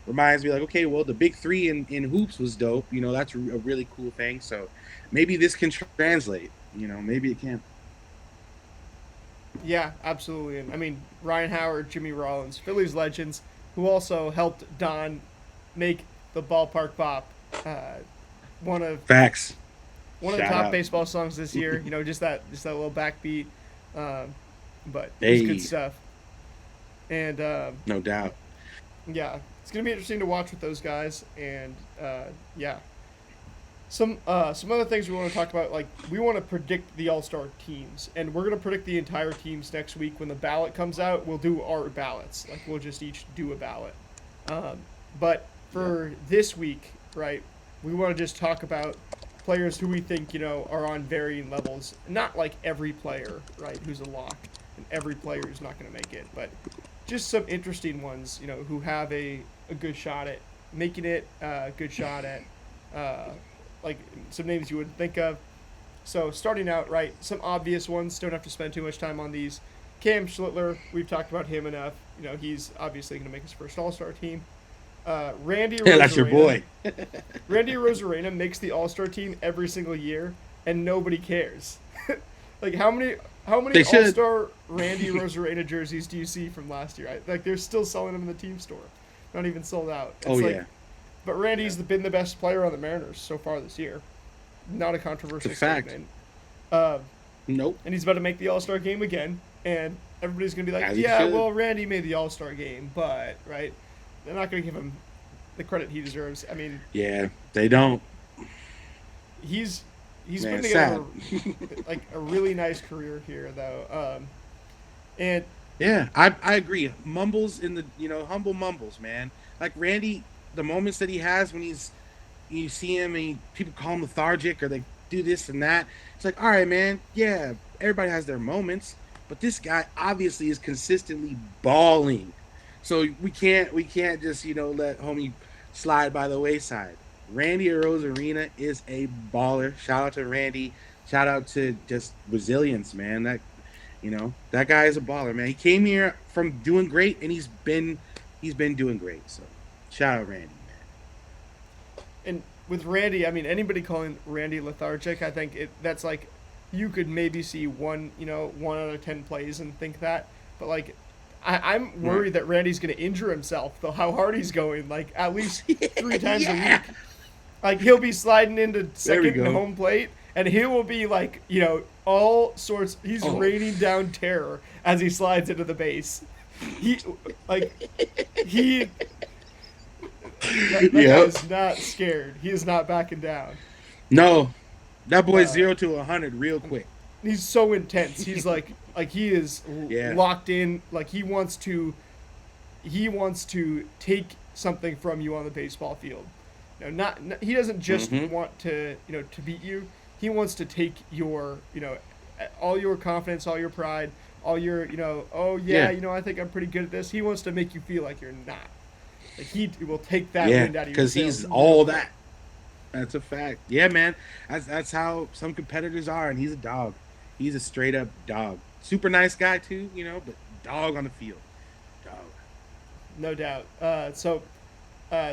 reminds me like, okay, well, the big three in hoops was dope. That's a really cool thing. So maybe this can translate. Maybe it can. Yeah, absolutely. And I mean, Ryan Howard, Jimmy Rollins, Phillies legends, who also helped Don make the Ballpark Bop one of Facts. One of the top baseball songs this year. Just that little backbeat. But hey. It's good stuff. And no doubt. Yeah, it's gonna be interesting to watch with those guys. And some other things we want to talk about. Like, we want to predict the All-Star teams, and we're gonna predict the entire teams next week when the ballot comes out. We'll do our ballots. Like, we'll just each do a ballot. But for this week, right, we want to just talk about players who we think, are on varying levels. Not like every player, right, who's a lock, and every player who's not going to make it, but just some interesting ones, who have a good shot at making it, a good shot at, like, some names you wouldn't think of. So starting out, right, some obvious ones, don't have to spend too much time on these. Cam Schlittler, we've talked about him enough. He's obviously going to make his first All-Star team. Randy Rosarena. Yeah, that's your boy. Randy Rosarena makes the All-Star team every single year, and nobody cares. Like how many They should. All-Star Randy Rosarena jerseys do you see from last year? Like they're still selling them in the team store, not even sold out. It's yeah. But Randy's been the best player on the Mariners so far this year. Not a controversial It's a fact. statement. Nope. And he's about to make the All-Star game again, and everybody's gonna be like, As he yeah, should. well, Randy made the All-Star game, but right, they're not gonna give him the credit he deserves. I mean, Yeah, they don't. he's Man, put together like a really nice career here though, and Yeah, I agree. Mumbles in the humble mumbles, man. Like Randy, the moments that he has when you see him and people call him lethargic or they do this and that. It's like, all right, man. Yeah, everybody has their moments, but this guy obviously is consistently balling. So we can't just let homie slide by the wayside. Randy Rosarena is a baller. Shout out to Randy. Shout out to just resilience, man. That guy is a baller, man. He came here from doing great, and he's been doing great. So, shout out Randy, man. And with Randy, I mean, anybody calling Randy lethargic, I think that's like, you could maybe see one out of 10 plays and think that, but like, I'm worried that Randy's going to injure himself, though, how hard he's going, like at least 3 times a week. Like he'll be sliding into second and home plate, and he will be like, all sorts. He's raining down terror as he slides into the base. That guy is not scared. He is not backing down. No, that boy's 0 to 100 real quick. He's so intense. He's like he is locked in. Like he wants to take something from you on the baseball field. He doesn't just want to to beat you. He wants to take your all your confidence, all your pride, all your I think I'm pretty good at this. He wants to make you feel like you're not. Like he will take that wind out of your because he's all that. That's a fact. Yeah, man. That's how some competitors are, and he's a dog. He's a straight up dog. Super nice guy too, but dog on the field. Dog. No doubt.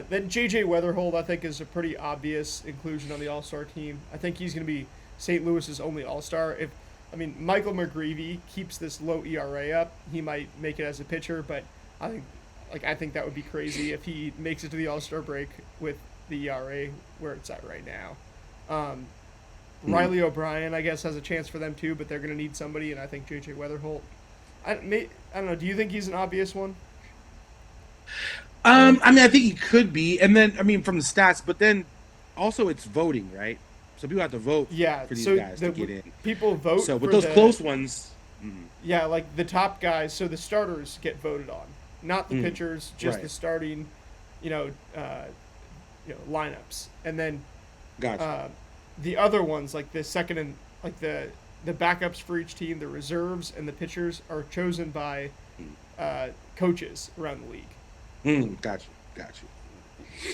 Then J.J. Weatherhold, I think, is a pretty obvious inclusion on the All-Star team. I think he's going to be St. Louis's only All-Star. Michael McGreevy keeps this low ERA up, he might make it as a pitcher, but I think that would be crazy if he makes it to the All-Star break with the ERA where it's at right now. Riley O'Brien, I guess, has a chance for them too, but they're going to need somebody, and I think J.J. Weatherhold. I don't know. Do you think he's an obvious one? I think he could be, and then from the stats, but then also it's voting, right? So people have to vote for these guys to get in. People vote. So with those close ones, yeah, like the top guys. So the starters get voted on, not the pitchers, just the starting, lineups, and then the other ones, like the second and like the backups for each team, the reserves and the pitchers are chosen by coaches around the league. Got you.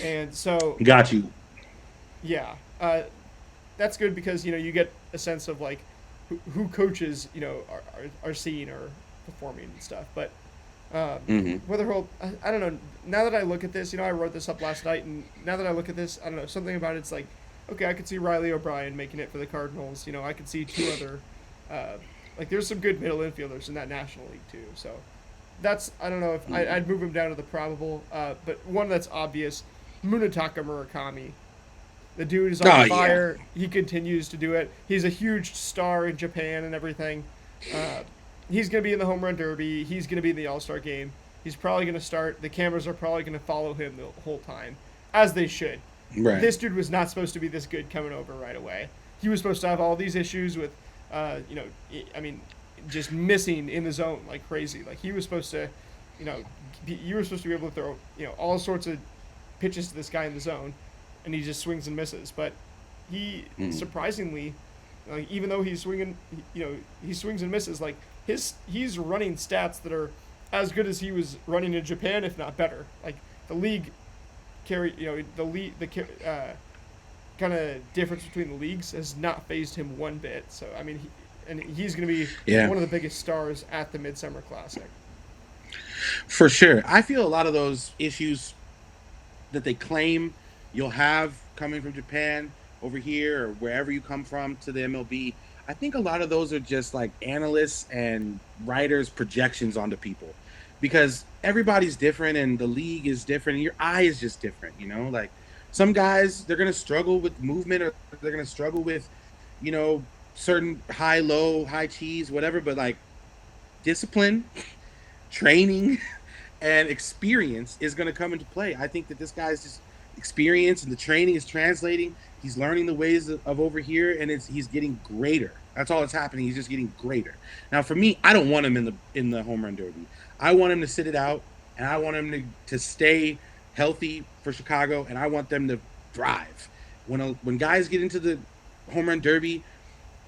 And so got you. Yeah, that's good because you get a sense of like who coaches are seeing or performing and stuff. But Weatherhold, I don't know. Now that I look at this, I wrote this up last night, and now that I look at this, I don't know, something about it's like, okay, I could see Riley O'Brien making it for the Cardinals. I could see 2 other there's some good middle infielders in that National League too. So. I don't know if I'd move him down to the probable, but one that's obvious, Munetaka Murakami. The dude is on fire. Yeah. He continues to do it. He's a huge star in Japan and everything. He's going to be in the Home Run Derby. He's going to be in the All-Star game. He's probably going to start. The cameras are probably going to follow him the whole time, as they should. Right. This dude was not supposed to be this good coming over right away. He was supposed to have all these issues with, just missing in the zone like crazy. Like he was supposed to, you were supposed to be able to throw, all sorts of pitches to this guy in the zone, and he just swings and misses. But he surprisingly, even though he's swinging, he swings and misses. Like he's running stats that are as good as he was running in Japan, if not better. Like the league kind of difference between the leagues has not fazed him one bit. So he's going to be one of the biggest stars at the Midsummer Classic. For sure. I feel a lot of those issues that they claim you'll have coming from Japan over here or wherever you come from to the MLB, I think a lot of those are just like analysts and writers' projections onto people, because everybody's different and the league is different and your eye is just different. Like some guys, they're gonna struggle with movement, or they're gonna struggle with, you know, certain high, low, high cheese, whatever. But like discipline, training, and experience is going to come into play. I think that this guy's just experience and the training is translating. He's learning the ways of over here, and he's getting greater. That's all that's happening. He's just getting greater. Now, for me, I don't want him in the home run derby. I want him to sit it out, and I want him to stay healthy for Chicago, and I want them to thrive. When guys get into the home run derby,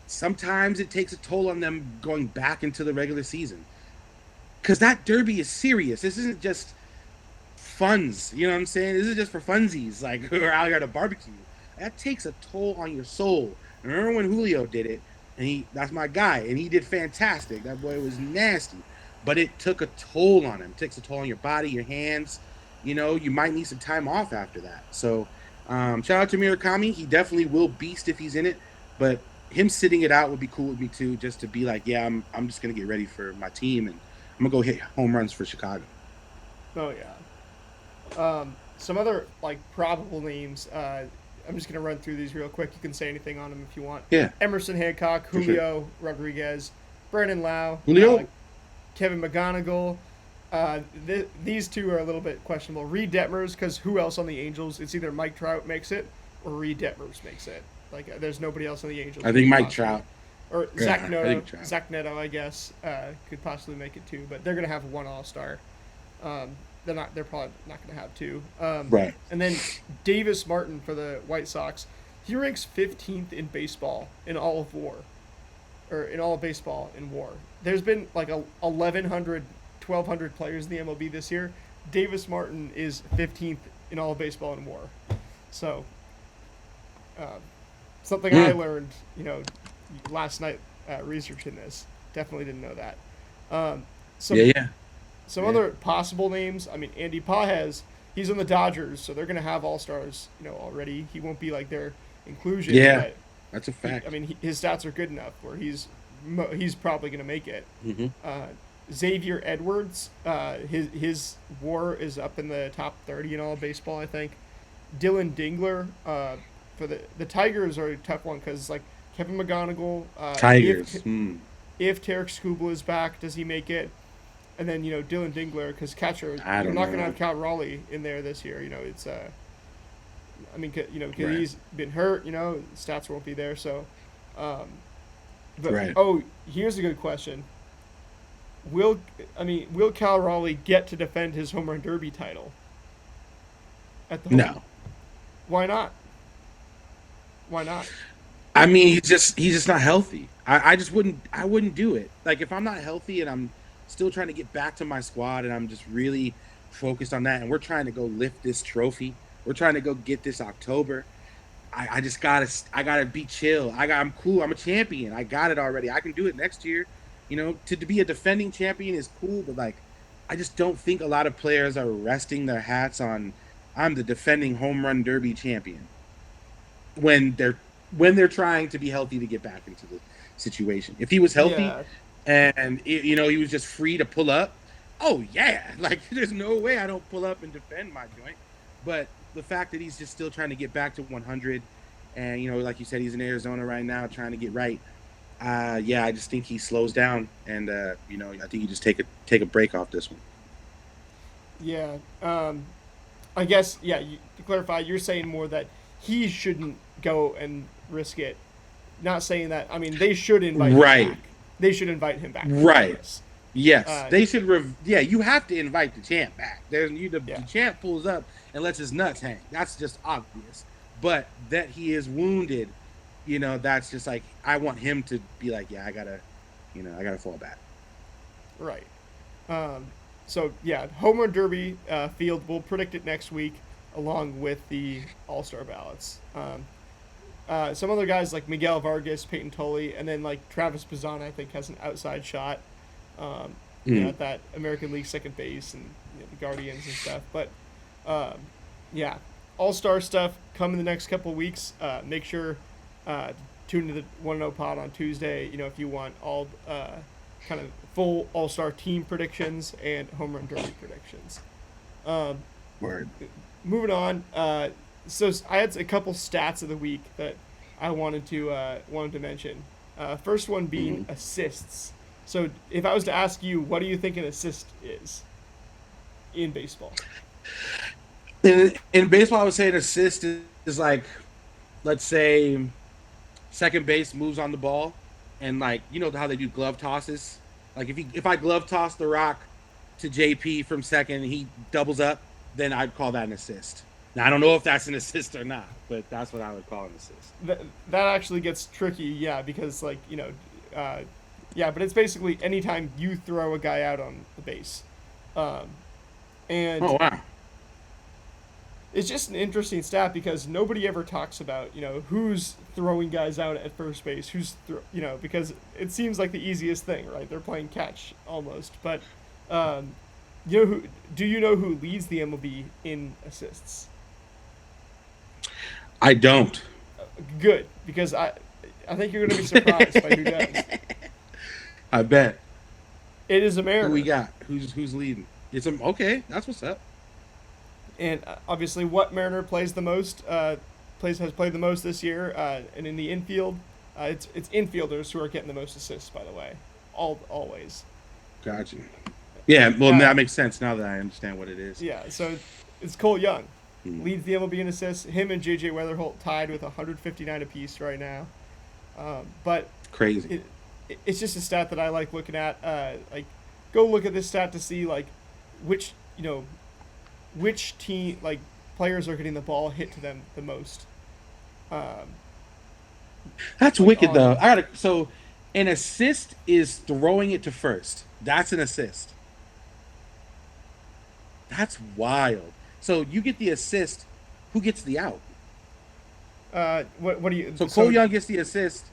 sometimes it takes a toll on them going back into the regular season, because that derby is serious. This isn't just funds. You know what I'm saying? This is just for funsies, like who are out here at a barbecue. That takes a toll on your soul. Remember when Julio did it, and that's my guy, and he did fantastic. That boy was nasty, but it took a toll on him. It takes a toll on your body, your hands. You might need some time off after that. So shout out to Murakami. He definitely will beast if he's in it, but him sitting it out would be cool with me too, just to be like, yeah, I'm just gonna get ready for my team, and I'm gonna go hit home runs for Chicago. Oh yeah. Some other like probable names. I'm just gonna run through these real quick. You can say anything on them if you want. Yeah. Emerson Hancock, Julio Rodriguez, Brandon Lau, Julio, Kevin McGonigal. These two are a little bit questionable. Reed Detmers, because who else on the Angels? It's either Mike Trout makes it or Reed Detmers makes it. Like there's nobody else on the Angels. I think Mike Trout. Or Zach Neto. Zach Neto, I guess, could possibly make it too, but they're gonna have one All-Star. They're probably not gonna have two. Right. And then Davis Martin for the White Sox. He ranks 15th in baseball in all of WAR, or in all of baseball in WAR. There's been like 1,200 players in the MLB this year. Davis Martin is 15th in all of baseball in WAR. So, something I learned, last night researching this. Definitely didn't know that. Some other possible names. I mean, Andy Pages, he's on the Dodgers, so they're going to have all-stars, already. He won't be like their inclusion. Yeah, but that's a fact. His stats are good enough where he's probably going to make it. Mm-hmm. Xavier Edwards, his WAR is up in the top 30 in all of baseball, I think. Dylan Dingler, for the Tigers are a tough one because like Kevin McGonigal. Tigers. If Tarek Skubal is back, does he make it? And then Dylan Dingler, because catcher, you're not going to have Cal Raleigh in there this year. It's because Right. he's been hurt. Stats won't be there. So, Right. Here's a good question. Will Cal Raleigh get to defend his home run derby title? No. Why not? Why not? He's just not healthy. I wouldn't do it. Like if I'm not healthy and I'm still trying to get back to my squad and I'm just really focused on that and we're trying to go lift this trophy, we're trying to go get this October, I gotta be chill. I'm cool. I'm a champion. I got it already. I can do it next year. To be a defending champion is cool, but like I just don't think a lot of players are resting their hats on I'm the defending home run derby champion when they're trying to be healthy to get back into the situation. If he was healthy and he was just free to pull up, oh yeah, like there's no way I don't pull up and defend my joint. But the fact that he's just still trying to get back to 100, and like you said, he's in Arizona right now trying to get right. I just think he slows down, and I think you just take a break off this one. Yeah, I guess to clarify, you're saying more that he shouldn't go and risk it. Not saying that. They should invite him back. They should invite him back. Right. Yes, they should. You have to invite the champ back. The champ pulls up and lets his nuts hang. That's just obvious. But that he is wounded, that's just like I want him to be like, I gotta fall back. Right. Home Run Derby field. We'll predict it next week, along with the All-Star ballots. Some other guys like Miguel Vargas, Peyton Tully, and then like Travis Bazan, I think, has an outside shot. At that American League second base and the Guardians and stuff. But all-star stuff come in the next couple of weeks. Make sure to tune to the 1-0 pod on Tuesday. If you want all kind of full all-star team predictions and home run derby predictions. Word. Moving on. So I had a couple stats of the week that I wanted to mention. First one being assists. So if I was to ask you, what do you think an assist is in baseball? In baseball, I would say an assist is like, let's say, second base moves on the ball, and like how they do glove tosses. Like if I glove toss the rock to JP from second, and he doubles up, then I'd call that an assist. Now I don't know if that's an assist or not, but that's what I would call an assist. That actually gets tricky, yeah, because but it's basically anytime you throw a guy out on the base, and oh wow. It's just an interesting stat because nobody ever talks about, who's throwing guys out at first base, because it seems like the easiest thing, right? They're playing catch almost. But, do you know who leads the MLB in assists? I don't. Good, because I think you're going to be surprised by who does. I bet. It is a Mariner. Who we got? Who's leading? Okay, that's what's up. And obviously, what Mariner plays the most, has played the most this year, and in the infield, it's infielders who are getting the most assists. By the way, always. Gotcha. Yeah, well, that makes sense now that I understand what it is. Yeah, so it's Cole Young leads the MLB in assists. Him and JJ Weatherholt tied with 159 apiece right now. But crazy. It's just a stat that I like looking at. Go look at this stat to see which team players are getting the ball hit to them the most. That's wicked though. So an assist is throwing it to first. That's an assist. That's wild. So you get the assist. Who gets the out? What do you? So Cole Young gets the assist.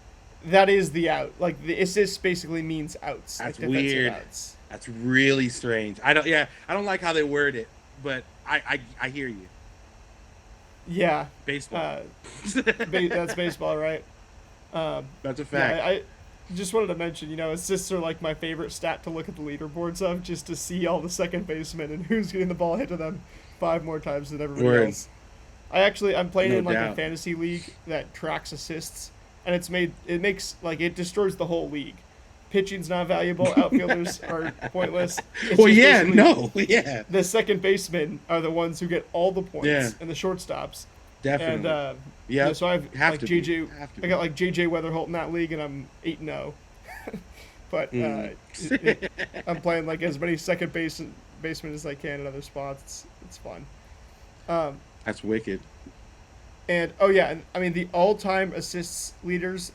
That is the out. The assist basically means outs. That's weird. Outs. That's really strange. I don't like how they word it, but I hear you. Yeah. Baseball. That's baseball, right? That's a fact. Yeah, I just wanted to mention, assists are my favorite stat to look at the leaderboards of, just to see all the second basemmen and who's getting the ball hit to them 5 more times than everybody else. I'm playing in a fantasy league that tracks assists, and it destroys the whole league. Pitching's not valuable. Outfielders are pointless. The second basemen are the ones who get all the points, and the shortstops. Definitely. And so I got JJ Weatherholt in that league, and I'm 8-0. But I'm playing as many second basemen as I can in other spots. It's fun. That's wicked. And the all-time assists leaders.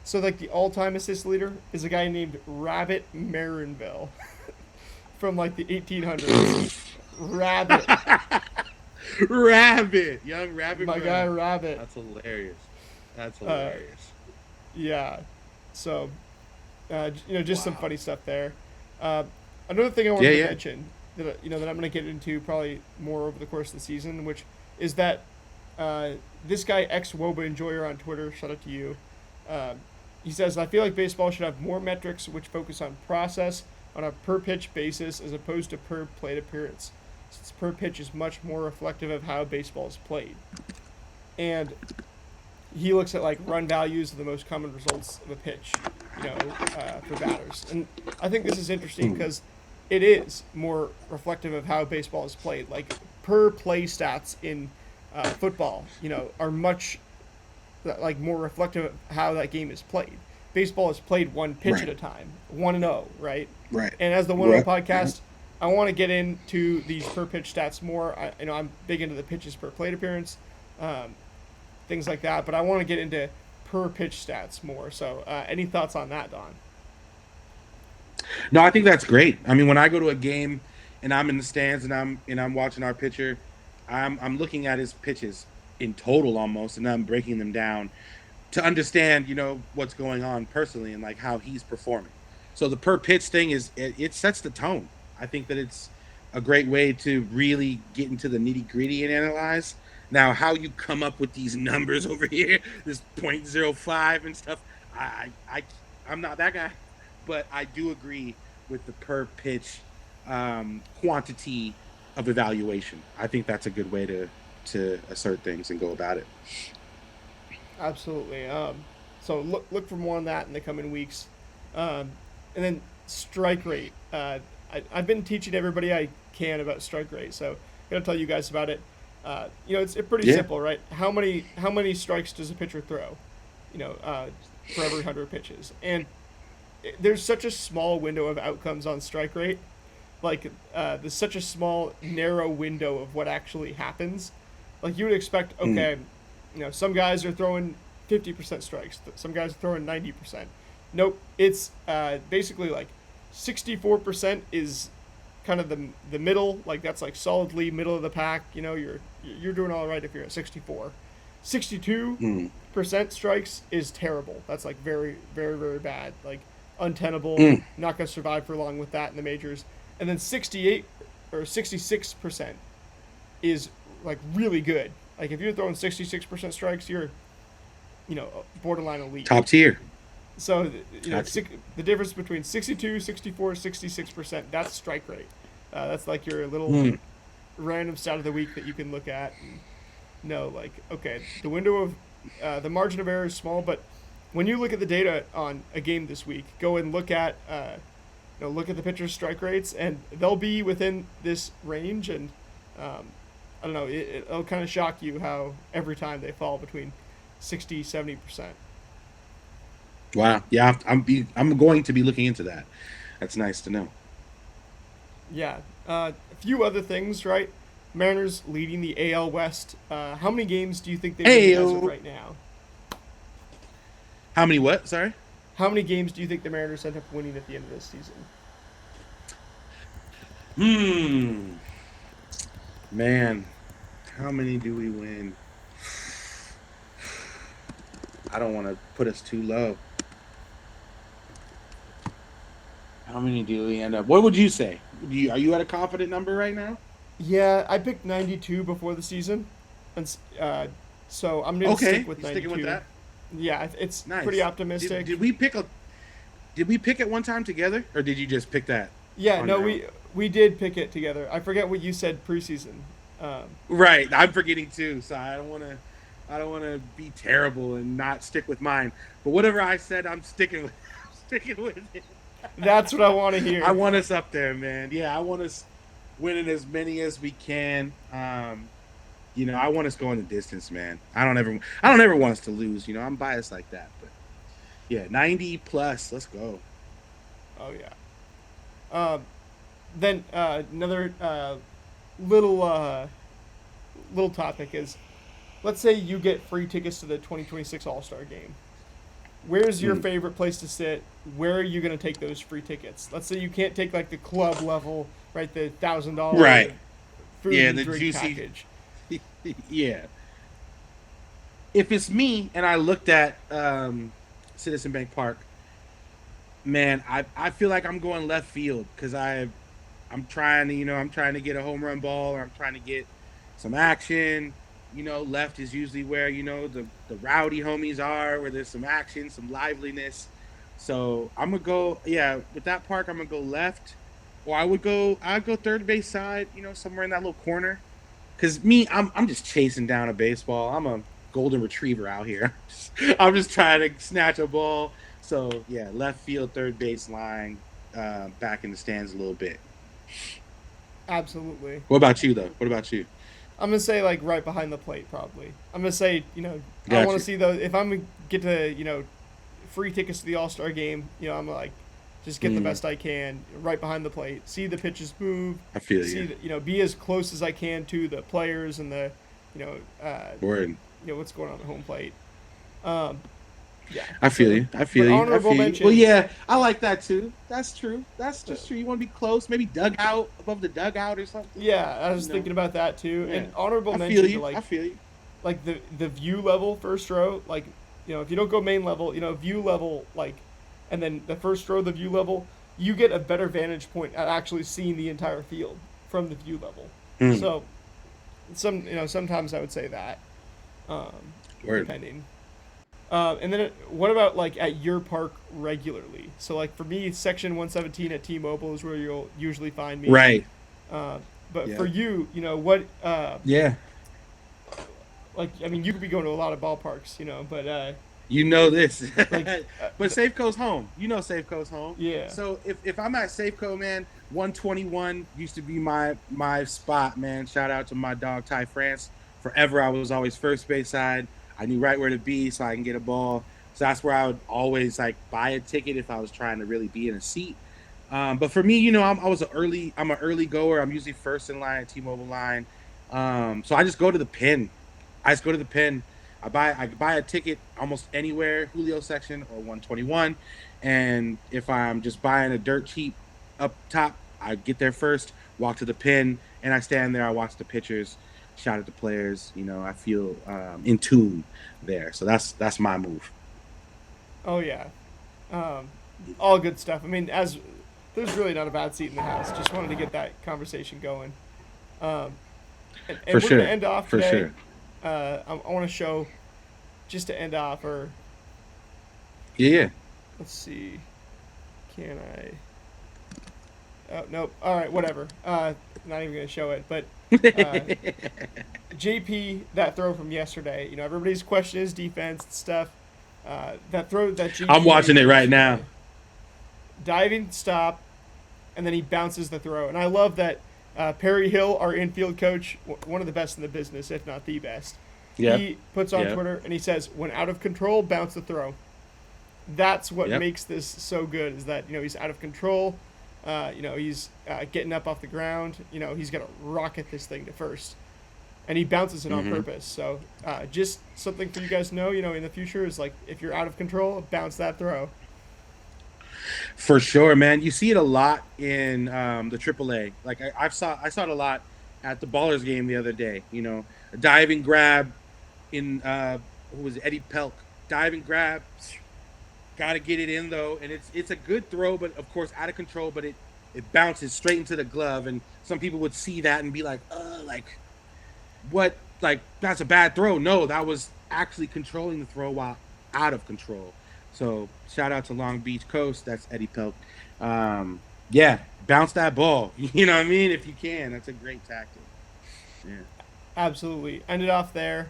So the all-time assist leader is a guy named Rabbit Marinville from the 1800s. Rabbit. Rabbit. Young Rabbit. My guy Rabbit. That's hilarious. Yeah. So, just some funny stuff there. Another thing I wanted to mention that that I'm going to get into probably more over the course of the season, which is that this guy X Woba Enjoyer on Twitter, shout out to you. He says, I feel like baseball should have more metrics which focus on process on a per-pitch basis as opposed to per-plate appearance, since per-pitch is much more reflective of how baseball is played. And he looks at run values of the most common results of a pitch, for batters. And I think this is interesting because it is more reflective of how baseball is played. Per-play stats in football, are much more reflective of how that game is played. Baseball is played one pitch at a time, 1-0, right? Right. And as the 1-0 podcast, I want to get into these per pitch stats more. I'm big into the pitches per plate appearance, things like that. But I want to get into per pitch stats more. So, any thoughts on that, Don? No, I think that's great. I mean, when I go to a game and I'm in the stands and I'm watching our pitcher, I'm looking at his pitches in total almost, and I'm breaking them down to understand, what's going on personally and how he's performing. So the per pitch thing it sets the tone. I think that a great way to really get into the nitty gritty and analyze. Now, how you come up with these numbers over here, this .05 and stuff, I'm not that guy, but I do agree with the per pitch quantity of evaluation. I think that's a good way to assert things and go about it. Absolutely. So look for more on that in the coming weeks. And then strike rate. I've been teaching everybody I can about strike rate, so I'm gonna tell you guys about it. It's pretty simple, right? How many strikes does a pitcher throw? For every 100 pitches, and there's such a small window of outcomes on strike rate. Like there's such a small, narrow window of what actually happens. Like you would expect, okay, some guys are throwing 50% strikes, some guys are throwing 90%. Nope, it's basically like 64% is kind of the middle, like that's like solidly middle of the pack. You're doing all right if you're at 64. 62% strikes is terrible. That's like very, very, very bad, like untenable. Not gonna survive for long with that in the majors. And then 68 or 66% is like really good. Like if you're throwing 66% strikes, you're borderline elite, top tier. So the difference between 62, 64, 66%, that's strike rate. That's like your little random stat of the week that you can look at and know, like, okay, the window of the margin of error is small, but when you look at the data on a game this week, go and look at look at the pitcher's strike rates, and they'll be within this range. And I don't know, it'll kind of shock you how every time they fall between 60, 70%. Wow. Yeah, I'm going to be looking into that. That's nice to know. Yeah. A few other things, right? Mariners leading the AL West. How many games do you think they win as of right now? How many what? Sorry? How many games do you think the Mariners end up winning at the end of this season? Man, how many do we win? I don't want to put us too low. How many do we end up? What would you say? Are you at a confident number right now? Yeah, I picked 92 before the season, and so I'm gonna stick with 92. Sticking with that? Yeah, it's nice. Pretty optimistic. Did we pick it one time together, or did you just pick that? Yeah, no, we did pick it together. I forget what you said preseason. Right, I'm forgetting too, so I don't want to be terrible and not stick with mine. But whatever I said, I'm sticking with. I'm sticking with it. That's what I want to hear. I want us up there, man. Yeah, I want us winning as many as we can. I want us going the distance, man. I don't ever want us to lose. I'm biased like that, but yeah, 90 plus. Let's go. Oh yeah. Then another little topic is, let's say you get free tickets to the 2026 All-Star Game. Where's your favorite place to sit? Where are you going to take those free tickets? Let's say you can't take like the club level, right? The $1,000 food and drink juicy package. Yeah. If it's me and I looked at Citizen Bank Park, man, I feel like I'm going left field because I'm trying to get a home run ball, or I'm trying to get some action. Left is usually where the rowdy homies are, where there's some action, some liveliness. So I'm gonna go, with that park, I'm gonna go left, or I'd go third base side, somewhere in that little corner. Cause I'm just chasing down a baseball. I'm a golden retriever out here. I'm just trying to snatch a ball. So yeah, left field, third base line, back in the stands a little bit. Absolutely. What about you though? What about you? I'm gonna say like right behind the plate, probably. I'm gonna say I want to see those. If I'm gonna get to free tickets to the All-Star Game, I'm like just get the best I can right behind the plate. See the pitches move. I feel you. Be as close as I can to the players and the word. What's going on at home plate. Yeah. I feel you. Honorable mention. Well, yeah, I like that too. That's true. That's just true. You want to be close, maybe dugout, above the dugout or something. Yeah, I was thinking about that too. Yeah. And honorable mention to I feel you. Like the view level first row, like if you don't go main level, view level, like, and then the first row, the view level, you get a better vantage point at actually seeing the entire field. from the view level. Mm. So sometimes I would say that, Word. depending. And then what about like at your park regularly? So like for me, section 117 at T-Mobile is where you'll usually find me. Right. But Yeah. for you, what? Yeah. Like I mean, you could be going to a lot of ballparks, but You know this. like, But Safeco's home. You know Safeco's home. Yeah. So if I'm at Safeco, man, 121 used to be my spot, man. Shout out to my dog Ty France. Forever I was always first base side. I knew right where to be so I can get a ball. So that's where I would always like buy a ticket if I was trying to really be in a seat. But for me, I'm an early goer. I'm usually first in line at T-Mobile line. So I just go to the pin. I buy a ticket almost anywhere, Julio section or 121. And if I'm just buying a dirt cheap up top, I get there first, walk to the pin, and I stand there. I watch the pitchers, shout at the players. I feel in tune there. So that's my move. Oh yeah, all good stuff. I mean, there's really not a bad seat in the house. Just wanted to get that conversation going. And For we're sure. gonna end off For today. sure. I want to show, just to end off, or Yeah. let's see, can I? Oh nope. All right, whatever. Not even gonna show it, but JP, that throw from yesterday. Everybody's questioning his defense and stuff. That throw that JP I'm watching made it right now. yesterday, diving stop, and then he bounces the throw. And I love that Perry Hill, our infield coach, one of the best in the business, if not the best. Yep. He puts on Yep. Twitter and he says, "When out of control, bounce the throw." That's what Yep. makes this so good. Is that he's out of control. He's getting up off the ground. He's gonna rocket this thing to first, and he bounces it on purpose. So just something for you guys to know. In the future is like if you're out of control, bounce that throw. For sure, man. You see it a lot in the AAA. Like I saw it a lot at the Ballers game the other day. A diving grab in who was it? Eddie Pelk. Diving grab, got to get it in though, and it's a good throw, but of course out of control. But it bounces straight into the glove, and some people would see that and be like, what? Like that's a bad throw. No, that was actually controlling the throw while out of control. So shout out to Long Beach Coast. That's Eddie Pelk. Yeah, bounce that ball. You know what I mean? If you can, that's a great tactic. Yeah. Absolutely. End it off there.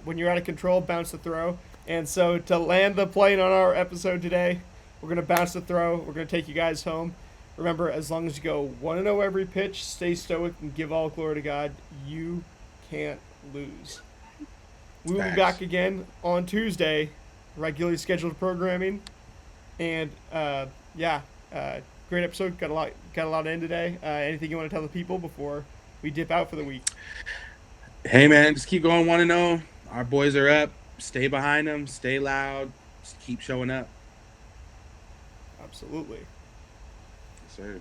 When you're out of control, bounce the throw. And so to land the plane on our episode today, we're going to bounce the throw. We're going to take you guys home. Remember, as long as you go 1-0 every pitch, stay stoic, and give all glory to God, you can't lose. We will be back again on Tuesday, regularly scheduled programming. And, great episode. Got a lot in today. Anything you want to tell the people before we dip out for the week? Hey, man, just keep going 1-0. Our boys are up. Stay behind them. Stay loud. Just keep showing up. Absolutely. Yes, sir.